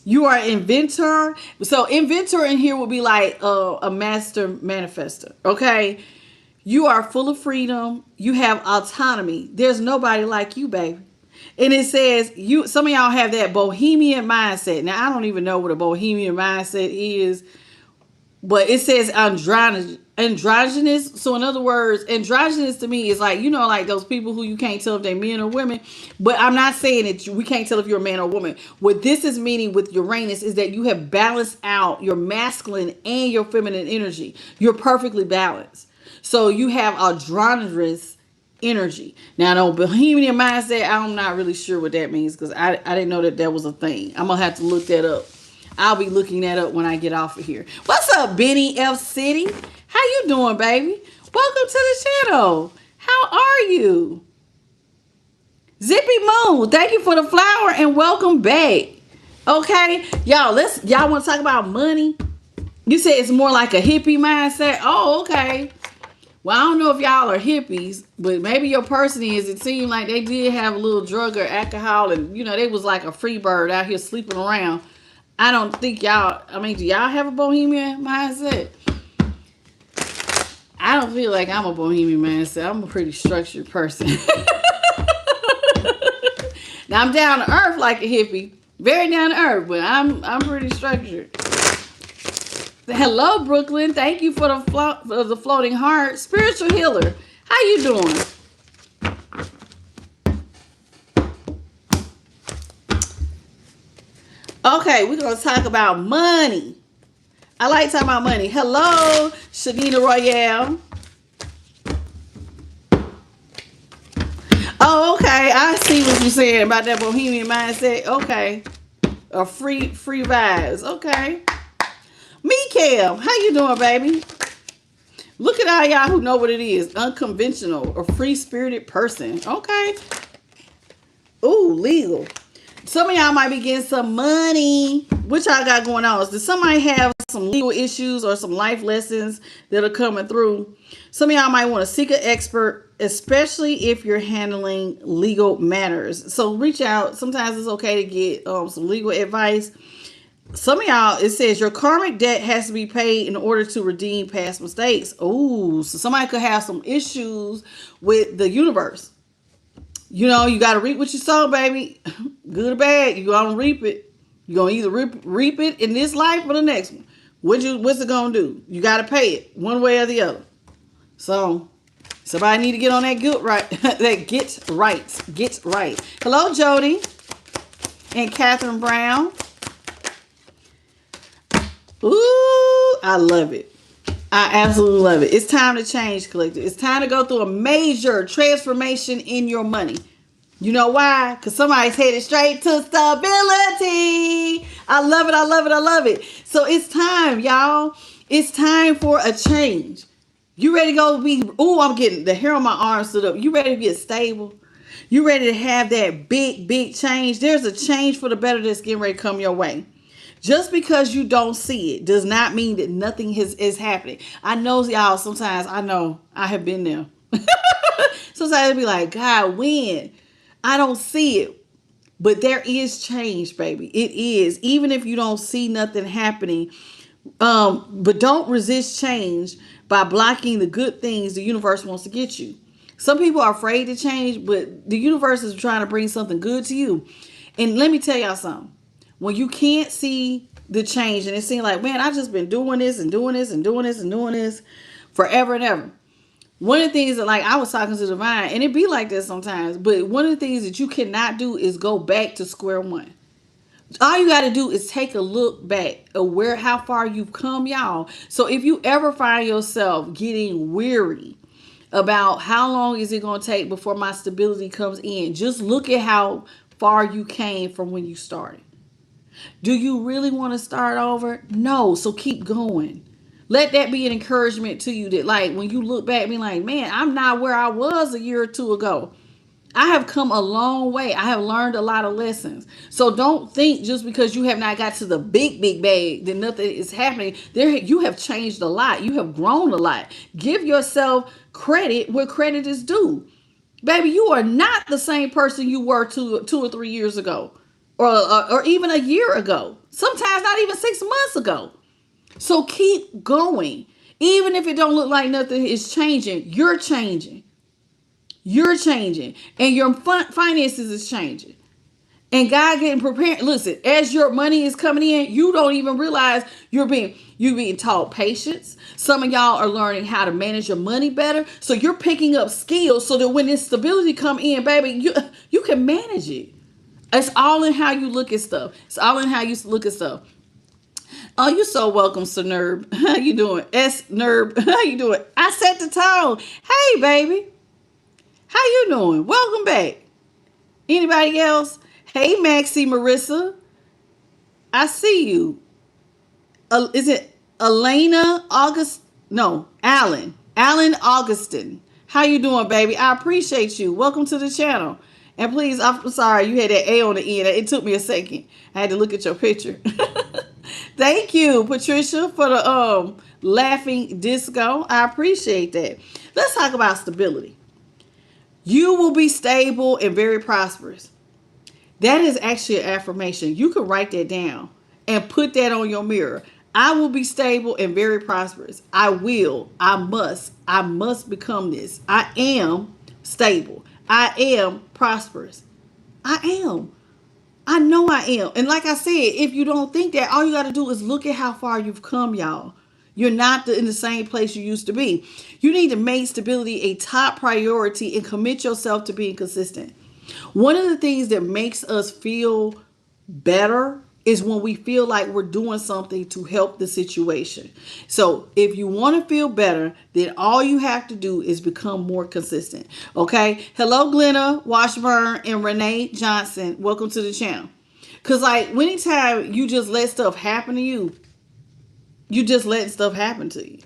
You are an inventor. So inventor in here would be like a master manifester. Okay. You are full of freedom. You have autonomy. There's nobody like you, baby. And it says some of y'all have that bohemian mindset. Now I don't even know what a bohemian mindset is, but it says androgynous. So in other words, androgynous to me is like, like those people who you can't tell if they're men or women. But I'm not saying that we can't tell if you're a man or woman. What this is meaning with Uranus is that you have balanced out your masculine and your feminine energy. You're perfectly balanced. So you have androgynous energy. Now, no bohemian mindset, I'm not really sure what that means because I didn't know that was a thing. I'm going to have to look that up. I'll be looking that up when I get off of here. What's up, Benny F. City? How you doing, baby? Welcome to the channel. How are you? Zippy Moon, thank you for the flower and welcome back. Okay, y'all want to talk about money? You said it's more like a hippie mindset. Oh, okay. Well, I don't know if y'all are hippies, but maybe your person is. It seemed like they did have a little drug or alcohol and, they was like a free bird out here sleeping around. I don't think y'all, do y'all have a bohemian mindset? I don't feel like I'm a bohemian mindset. I'm a pretty structured person. Now, I'm down to earth like a hippie. Very down to earth, but I'm pretty structured. Hello, Brooklyn. Thank you for the floating heart. Spiritual healer. How you doing? Okay, we're going to talk about money. I like talking about money. Hello, Shanina Royale. Oh, okay. I see what you're saying about that bohemian mindset. Okay. Free vibes. Okay. Mikael, how you doing, baby? Look at all y'all who know what it is. Unconventional, a free-spirited person. Okay. Ooh, legal. Some of y'all might be getting some money. What y'all got going on? Does somebody have some legal issues or some life lessons that are coming through? Some of y'all might want to seek an expert, especially if you're handling legal matters. So reach out. Sometimes it's okay to get some legal advice. Some of y'all, it says your karmic debt has to be paid in order to redeem past mistakes. Ooh, so somebody could have some issues with the universe. You got to reap what you sow, baby. Good or bad, you're going to reap it. You're going to either reap it in this life or the next one. What's it going to do? You got to pay it one way or the other. So, somebody need to get on that good right. That gets right. Hello, Jody and Catherine Brown. Ooh, I love it. I absolutely love it. It's time to change, collective. It's time to go through a major transformation in your money. You know why? Because somebody's headed straight to stability. I love it. I love it. I love it. So it's time, y'all. It's time for a change. You ready to go be, I'm getting the hair on my arm stood up. You ready to get stable? You ready to have that big change? There's a change for the better that's getting ready to come your way. Just because you don't see it does not mean that nothing is happening. I know y'all sometimes, I have been there. Sometimes it'll be like, God, when? I don't see it. But there is change, baby. It is. Even if you don't see nothing happening. But don't resist change by blocking the good things the universe wants to get you. Some people are afraid to change, but the universe is trying to bring something good to you. And let me tell y'all something. When you can't see the change and it seems like, man, I've just been doing this and doing this and doing this and doing this forever and ever. One of the things that, like, I was talking to Divine, and it be like this sometimes, but one of the things that you cannot do is go back to square one. All you got to do is take a look back at how far you've come, y'all. So if you ever find yourself getting weary about how long is it going to take before my stability comes in. Just look at how far you came from when you started. Do you really want to start over? No. So keep going. Let that be an encouragement to you that, like, when you look back, be like, man, I'm not where I was a year or two ago. I have come a long way. I have learned a lot of lessons. So don't think just because you have not got to the big bag that nothing is happening. There, you have changed a lot. You have grown a lot. Give yourself credit where credit is due. Baby, you are not the same person you were 2 or 3 years ago, or even a year ago. Sometimes not even 6 months ago. So keep going. Even if it don't look like nothing is changing, you're changing. You're changing. And your finances is changing. And God getting prepared. Listen, as your money is coming in, you don't even realize you're being taught patience. Some of y'all are learning how to manage your money better. So you're picking up skills so that when this stability come in, baby, you can manage it. It's all in how you look at stuff. It's all in how you look at stuff. Oh, you're so welcome, Sir Nerb. How you doing? S Nerb. How you doing? I set the tone. Hey, baby. How you doing? Welcome back. Anybody else? Hey, Maxie, Marissa. I see you. Is it Elena August? No, Alan. Alan Augustin. How you doing, baby? I appreciate you. Welcome to the channel. And please, I'm sorry you had that A on the end. It took me a second. I had to look at your picture. Thank you, Patricia, for the laughing disco. I appreciate that. Let's talk about stability. You will be stable and very prosperous. That is actually an affirmation. You can write that down and put that on your mirror. I will be stable and very prosperous. I will. I must become this. I am stable. I am prosperous. I am. I know I am. And like I said, if you don't think that, all you got to do is look at how far you've come, y'all. You're not in the same place you used to be. You need to make stability a top priority and commit yourself to being consistent. One of the things that makes us feel better is when we feel like we're doing something to help the situation. So if you want to feel better, then all you have to do is become more consistent. Okay. Hello, Glenna Washburn and Renee Johnson. Welcome to the channel. Because like anytime you just let stuff happen to you, you just letting stuff happen to you.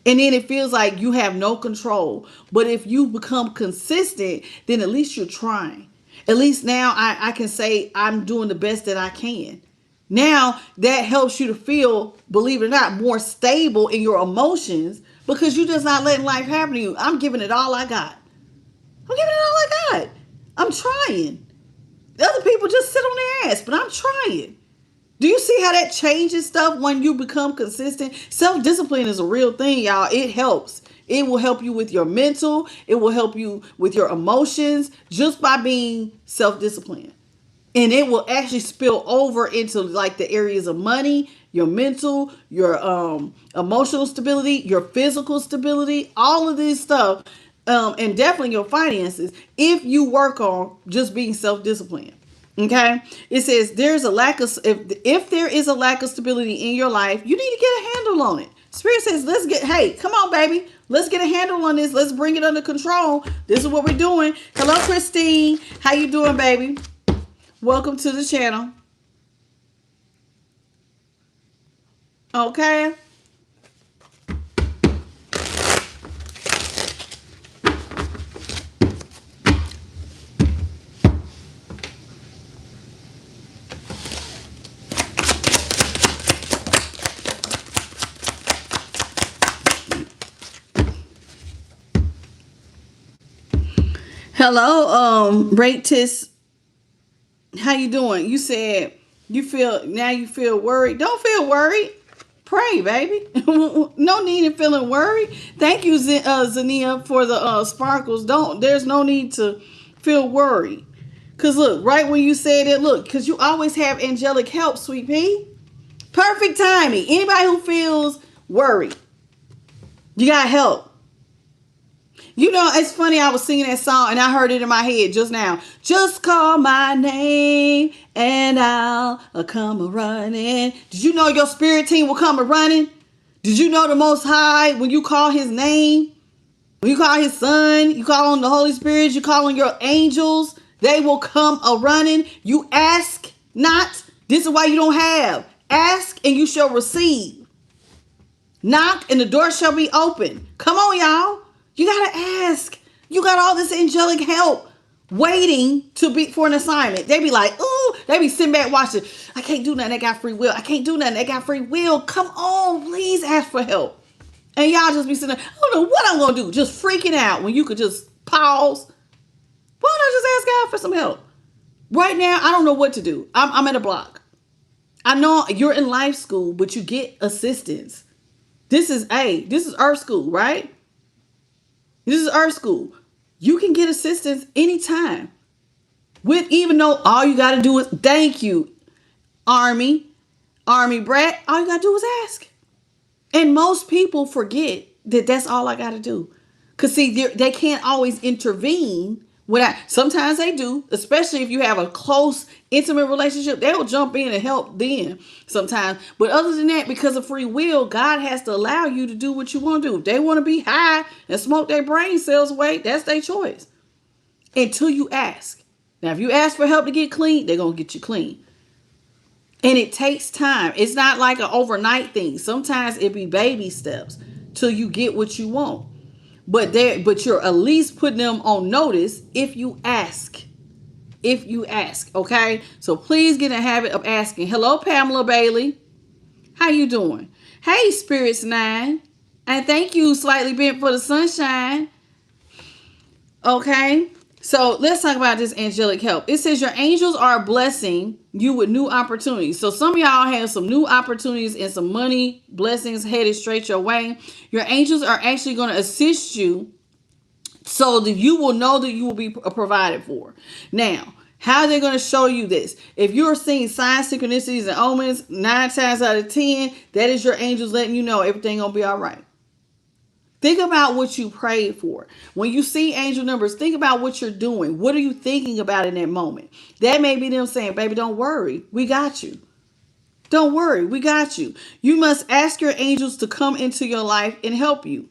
And then it feels like you have no control. But if you become consistent, then at least you're trying. At least now I can say I'm doing the best that I can. Now that helps you to feel, believe it or not, more stable in your emotions because you're just not letting life happen to you. I'm giving it all I got. I'm giving it all I got. I'm trying. The other people just sit on their ass, but I'm trying. Do you see how that changes stuff when you become consistent? Self-discipline is a real thing, y'all. It helps. It will help you with your mental. It will help you with your emotions just by being self-disciplined. And it will actually spill over into like the areas of money, your mental, your emotional stability, your physical stability, all of this stuff, and definitely your finances if you work on just being self-disciplined. Okay, it says there's a lack of if there is a lack of stability in your life, you need to get a handle on it. Spirit says, hey, come on, baby. Let's get a handle on this. Let's bring it under control. This is what we're doing. Hello, Christine. How you doing, baby? Welcome to the channel. Okay. Hello, Ratis. How you doing? You said you feel worried. Don't feel worried. Pray, baby. No need in feeling worried. Thank you, Zania, for the sparkles. There's no need to feel worried. Cause look, right when you said it, look, cause you always have angelic help, sweet pea. Perfect timing. Anybody who feels worried, you got help. You know, it's funny, I was singing that song and I heard it in my head just now. Just call my name and I'll come a-running. Did you know your spirit team will come a-running? Did you know the Most High, when you call his name, When you call his son, you call on the Holy Spirit, you call on your angels, they will come a running. You ask not. This is why you don't have. Ask and you shall receive. Knock and the door shall be open. Come on, y'all. You got to ask. You got all this angelic help waiting to be for an assignment. They be like, ooh, they be sitting back watching. I can't do nothing. They got free will. I can't do nothing. They got free will. Come on, please ask for help. And y'all just be sitting there, I don't know what I'm going to do. Just freaking out when you could just pause. Why don't I just ask God for some help? Right now, I don't know what to do. I'm at a block. I know you're in life school, but you get assistance. This is Earth School, right? This is Earth School. You can get assistance anytime. Even though all you got to do is, thank you, Army brat, all you got to do is ask. And most people forget that that's all I got to do. Because see, they can't always intervene. Sometimes they do, especially if you have a close, intimate relationship, they'll jump in and help then sometimes. But other than that, because of free will, God has to allow you to do what you want to do. If they want to be high and smoke their brain cells away, that's their choice. Until you ask. Now, if you ask for help to get clean, they're going to get you clean. And it takes time. It's not like an overnight thing. Sometimes it be baby steps till you get what you want. But you're at least putting them on notice if you ask. If you ask, okay? So please get in a habit of asking. Hello, Pamela Bailey. How you doing? Hey, Spirits 9. And thank you, Slightly Bent, for the sunshine. Okay? So let's talk about this angelic help. It says your angels are blessing you with new opportunities. So some of y'all have some new opportunities and some money blessings headed straight your way. Your angels are actually going to assist you so that you will know that you will be provided for. Now, how are they going to show you this? If you're seeing signs, synchronicities, and omens, 9 times out of 10, that is your angels letting you know everything going to be all right. Think about what you prayed for. When you see angel numbers, think about what you're doing. What are you thinking about in that moment? That may be them saying, baby, don't worry. We got you. Don't worry. We got you. You must ask your angels to come into your life and help you.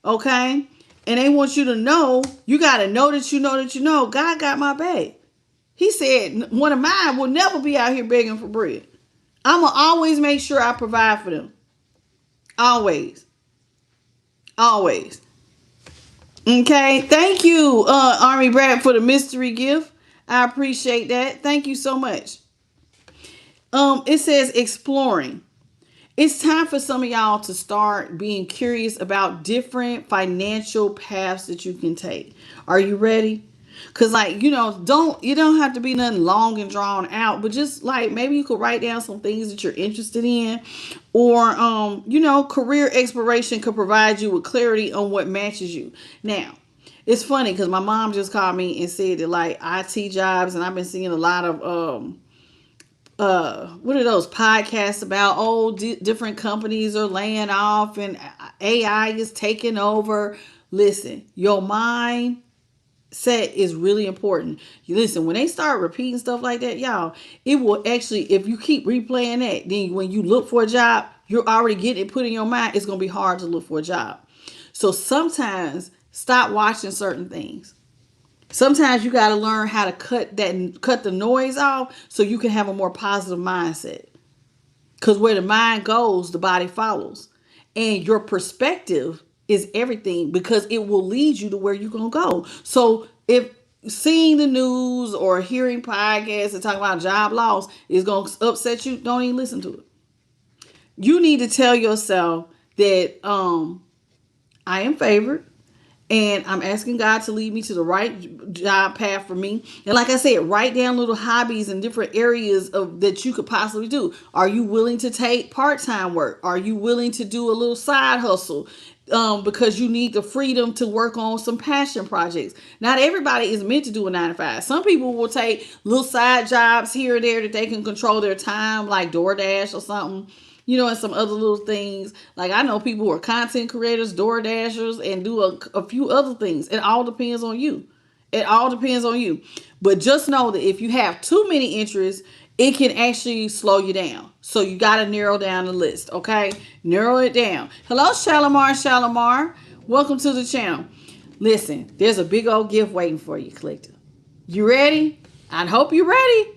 Okay? And they want you to know, you got to know that you know that you know, God got my back. He said, one of mine will never be out here begging for bread. I'm going to always make sure I provide for them. Always. Always. Okay. Thank you, Army Brad, for the mystery gift. I appreciate that. Thank you so much. It says exploring. It's time for some of y'all to start being curious about different financial paths that you can take. Are you ready? Because you don't have to be nothing long and drawn out, but just maybe you could write down some things that you're interested in, or career exploration could provide you with clarity on what matches you. Now, it's funny because my mom just called me and said that IT jobs, and I've been seeing a lot of what are those podcasts about? Different companies are laying off and AI is taking over. Listen, your mind set is really important. You listen, when they start repeating stuff like that, y'all, it will actually, if you keep replaying that, then when you look for a job, you're already getting it put in your mind. It's going to be hard to look for a job. So sometimes stop watching certain things. Sometimes you got to learn how to cut the noise off so you can have a more positive mindset. Because where the mind goes, the body follows. And your perspective is everything, because it will lead you to where you're going to go. So if seeing the news or hearing podcasts and talking about job loss is going to upset you, don't even listen to it. You need to tell yourself that I am favored. And I'm asking God to lead me to the right job path for me. And like I said, write down little hobbies and different areas that you could possibly do. Are you willing to take part-time work? Are you willing to do a little side hustle? Because you need the freedom to work on some passion projects. Not everybody is meant to do a 9-to-5. Some people will take little side jobs here and there that they can control their time, like DoorDash or something. And some other little things. I know people who are content creators, door dashers, and do a few other things. It all depends on you. It all depends on you. But just know that if you have too many interests, it can actually slow you down. So you got to narrow down the list, okay? Narrow it down. Hello, Shalimar. Welcome to the channel. Listen, there's a big old gift waiting for you, collective. You ready? I hope you're ready.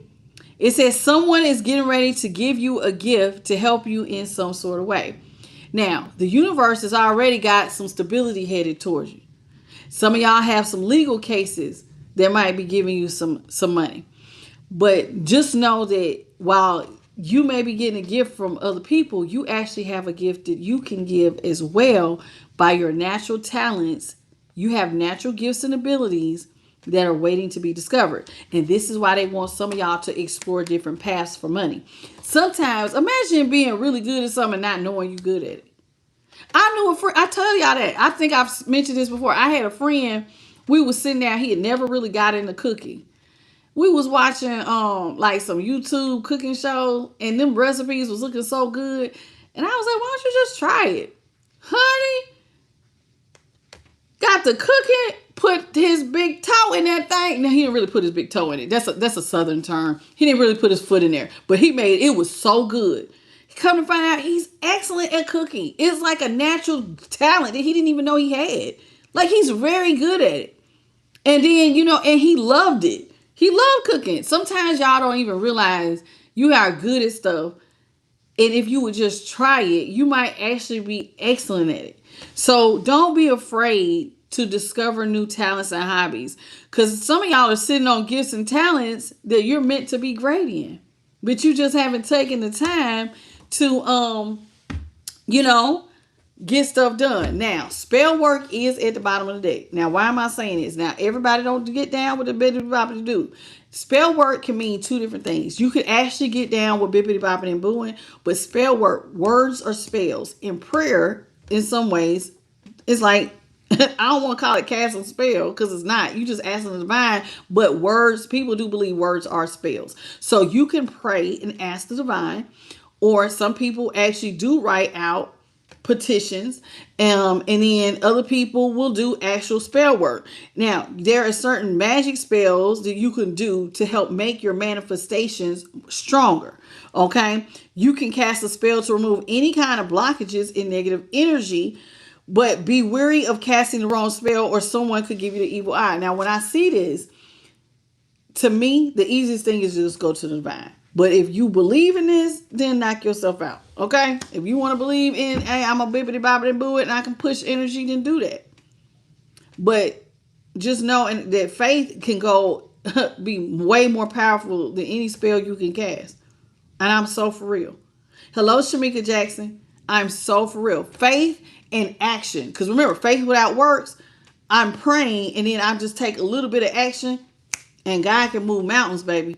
It says someone is getting ready to give you a gift to help you in some sort of way. Now, the universe has already got some stability headed towards you. Some of y'all have some legal cases that might be giving you some money. But just know that while you may be getting a gift from other people, you actually have a gift that you can give as well by your natural talents. You have natural gifts and abilities that are waiting to be discovered. And this is why they want some of y'all to explore different paths for money. Sometimes, imagine being really good at something and not knowing you're good at it. I knew a friend, I tell y'all that. I think I've mentioned this before. I had a friend, we was sitting there, he had never really got into cooking. We was watching like some YouTube cooking shows, and them recipes was looking so good. And I was like, why don't you just try it? Honey, got to cooking, put his big toe in that thing. Now, he didn't really put his big toe in it. That's a southern term. He didn't really put his foot in there. But he made it was so good. Come to find out, he's excellent at cooking. It's like a natural talent that he didn't even know he had. Like, he's very good at it. And then, and he loved it. He loved cooking. Sometimes y'all don't even realize you are good at stuff. And if you would just try it, you might actually be excellent at it. So don't be afraid to discover new talents and hobbies. Because some of y'all are sitting on gifts and talents that you're meant to be great in. But you just haven't taken the time to, get stuff done. Now, spell work is at the bottom of the deck. Now, why am I saying this? Now, everybody don't get down with the bippity boppity do. Spell work can mean two different things. You could actually get down with bippity boppity and booing, but spell work, words are spells. In prayer, in some ways, it's like, I don't want to call it cast a spell because it's not. You just asking the divine, but words, people do believe words are spells. So you can pray and ask the divine, or some people actually do write out petitions, and then other people will do actual spell work. Now, there are certain magic spells that you can do to help make your manifestations stronger. Okay, you can cast a spell to remove any kind of blockages in negative energy, but be wary of casting the wrong spell or someone could give you the evil eye. Now, when I see this, to me, the easiest thing is just go to the divine. But if you believe in this, then knock yourself out. Okay? If you want to believe in, hey, I'm a bippity boppity boo it and I can push energy, then do that. But just know that faith can go be way more powerful than any spell you can cast. And I'm so for real. Hello, Shamika Jackson. I'm so for real. Faith and action. Because remember, faith without works, I'm praying and then I just take a little bit of action and God can move mountains, baby.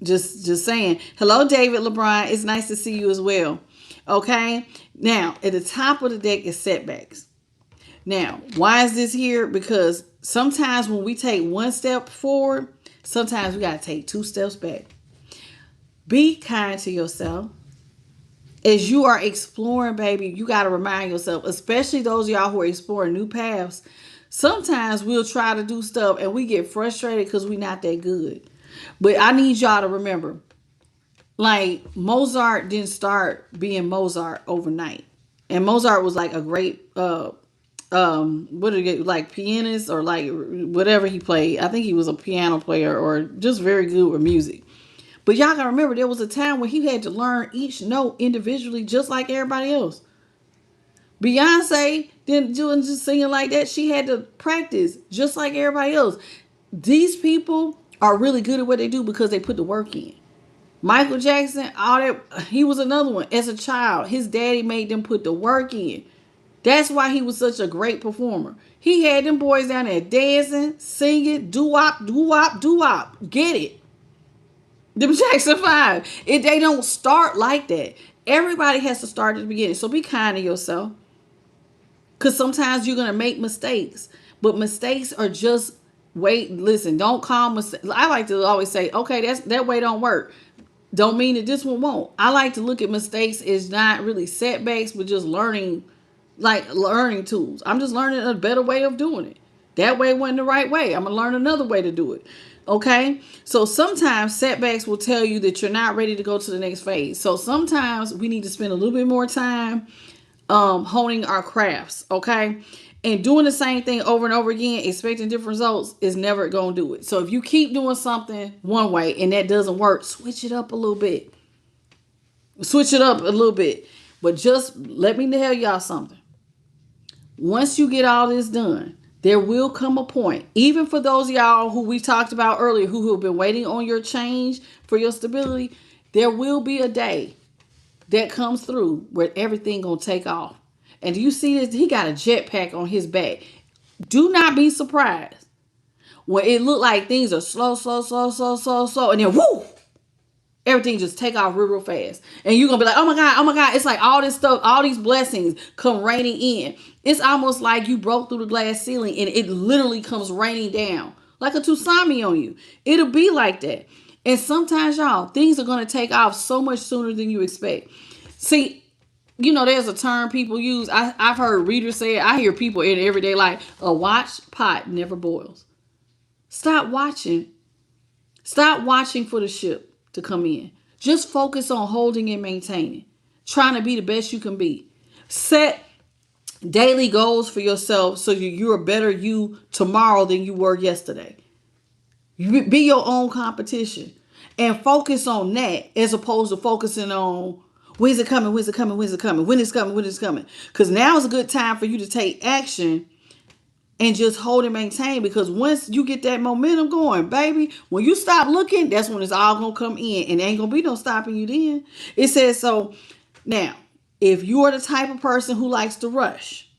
Just saying. Hello, David LeBron. It's nice to see you as well. Okay. Now, at the top of the deck is setbacks. Now, why is this here? Because sometimes when we take one step forward, sometimes we got to take two steps back. Be kind to yourself. As you are exploring, baby, you got to remind yourself, especially those of y'all who are exploring new paths. Sometimes we'll try to do stuff and we get frustrated because we're not that good. But I need y'all to remember, like, Mozart didn't start being Mozart overnight. And Mozart was like a great, like pianist or like whatever he played. I think he was a piano player or just very good with music. But y'all gotta remember, there was a time when he had to learn each note individually just like everybody else. Beyonce didn't do just singing like that. She had to practice just like everybody else. These people are really good at what they do because they put the work in. Michael Jackson, he was another one. As a child, his daddy made them put the work in. That's why he was such a great performer. He had them boys down there dancing, singing, doo-wop, doo-wop, doo-wop. Get it? Them Jackson 5. They don't start like that. Everybody has to start at the beginning. So be kind to yourself. Because sometimes you're going to make mistakes. But mistakes are just, listen, don't call mistakes. I like to always say, okay, that way don't work. Don't mean that this one won't. I like to look at mistakes as not really setbacks, but just learning tools. I'm just learning a better way of doing it. That way wasn't the right way. I'm going to learn another way to do it. Okay? So sometimes setbacks will tell you that you're not ready to go to the next phase. So sometimes we need to spend a little bit more time honing our crafts, okay? And doing the same thing over and over again, expecting different results, is never going to do it. So if you keep doing something one way and that doesn't work, switch it up a little bit. Switch it up a little bit. But just let me tell y'all something. Once you get all this done, there will come a point, even for those of y'all who we talked about earlier, who have been waiting on your change for your stability, there will be a day that comes through where everything gonna take off. And do you see this? He got a jetpack on his back. Do not be surprised when it look like things are slow, and then whoo, everything just take off real fast. And you're gonna be like, oh my God. It's like all this stuff, all these blessings come raining in. It's almost like you broke through the glass ceiling and it literally comes raining down like a tsunami on you. It'll be like that. And sometimes, y'all, things are gonna take off so much sooner than you expect. See, you know, there's a term people use. I've heard readers say it. I hear people in everyday life, a watched pot never boils. Stop watching. Stop watching for the ship to come in. Just focus on holding and maintaining. Trying to be the best you can be. Set daily goals for yourself so you're a better you tomorrow than you were yesterday. You be your own competition. And focus on that as opposed to focusing on when's it coming, when it's coming. Because now is a good time for you to take action and just hold and maintain, because once you get that momentum going, baby, when you stop looking, that's when it's all going to come in, and there ain't going to be no stopping you then. It says, so now, if you are the type of person who likes to rush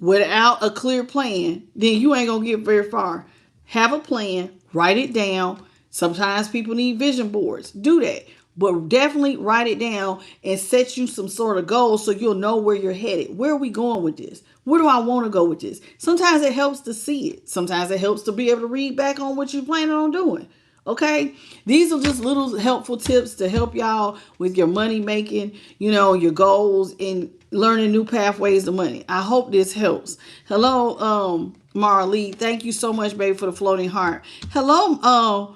without a clear plan, then you ain't going to get very far. Have a plan, write it down. Sometimes people need vision boards. Do that. But definitely write it down and set you some sort of goal so you'll know where you're headed. Where are we going with this? Where do I want to go with this? Sometimes it helps to see it. Sometimes it helps to be able to read back on what you're planning on doing. Okay? These are just little helpful tips to help y'all with your money making, your goals, and learning new pathways to money. I hope this helps. Hello, Mara Lee. Thank you so much, baby, for the floating heart. Hello,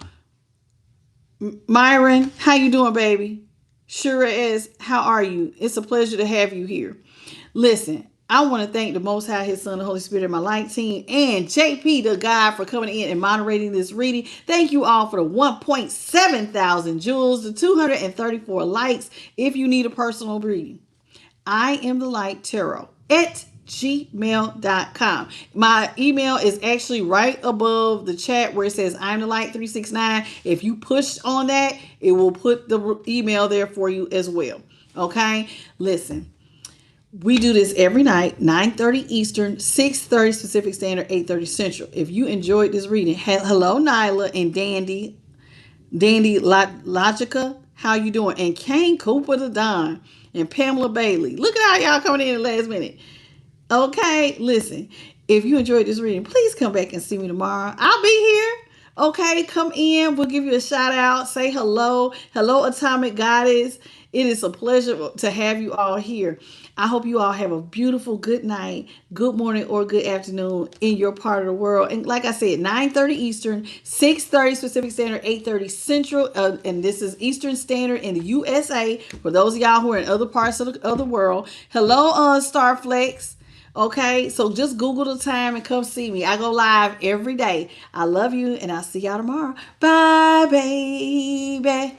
Myron, how you doing, baby? Sure is. How are you? It's a pleasure to have you here. Listen, I want to thank the Most High, His Son, the Holy Spirit, and my light team, and JP, the guy, for coming in and moderating this reading. Thank you all for the 1.7 thousand jewels, the 234 likes. If you need a personal reading, I am the Light Tarot at gmail.com. My email is actually right above the chat where it says I'm the Light 369. If you push on that, it will put the email there for you as well. Okay, listen, we do this every night, 9:30 Eastern, 6:30 Pacific Standard, 8:30 Central. If you enjoyed this reading, hello Nyla and Dandy Logica, how you doing? And Kane Cooper the Don and Pamela Bailey. Look at how y'all coming in the last minute. Okay, listen, if you enjoyed this reading, please come back and see me tomorrow. I'll be here. Okay, come in. We'll give you a shout out. Say hello. Hello, Atomic Goddess. It is a pleasure to have you all here. I hope you all have a beautiful good night, good morning, or good afternoon in your part of the world. And like I said, 9:30 Eastern, 6:30 Pacific Standard, 8:30 Central. And this is Eastern Standard in the USA for those of y'all who are in other parts of the world. Hello, Starflex. Okay, so just Google the time and come see me. I go live every day. I love you, and I'll see y'all tomorrow. Bye, baby.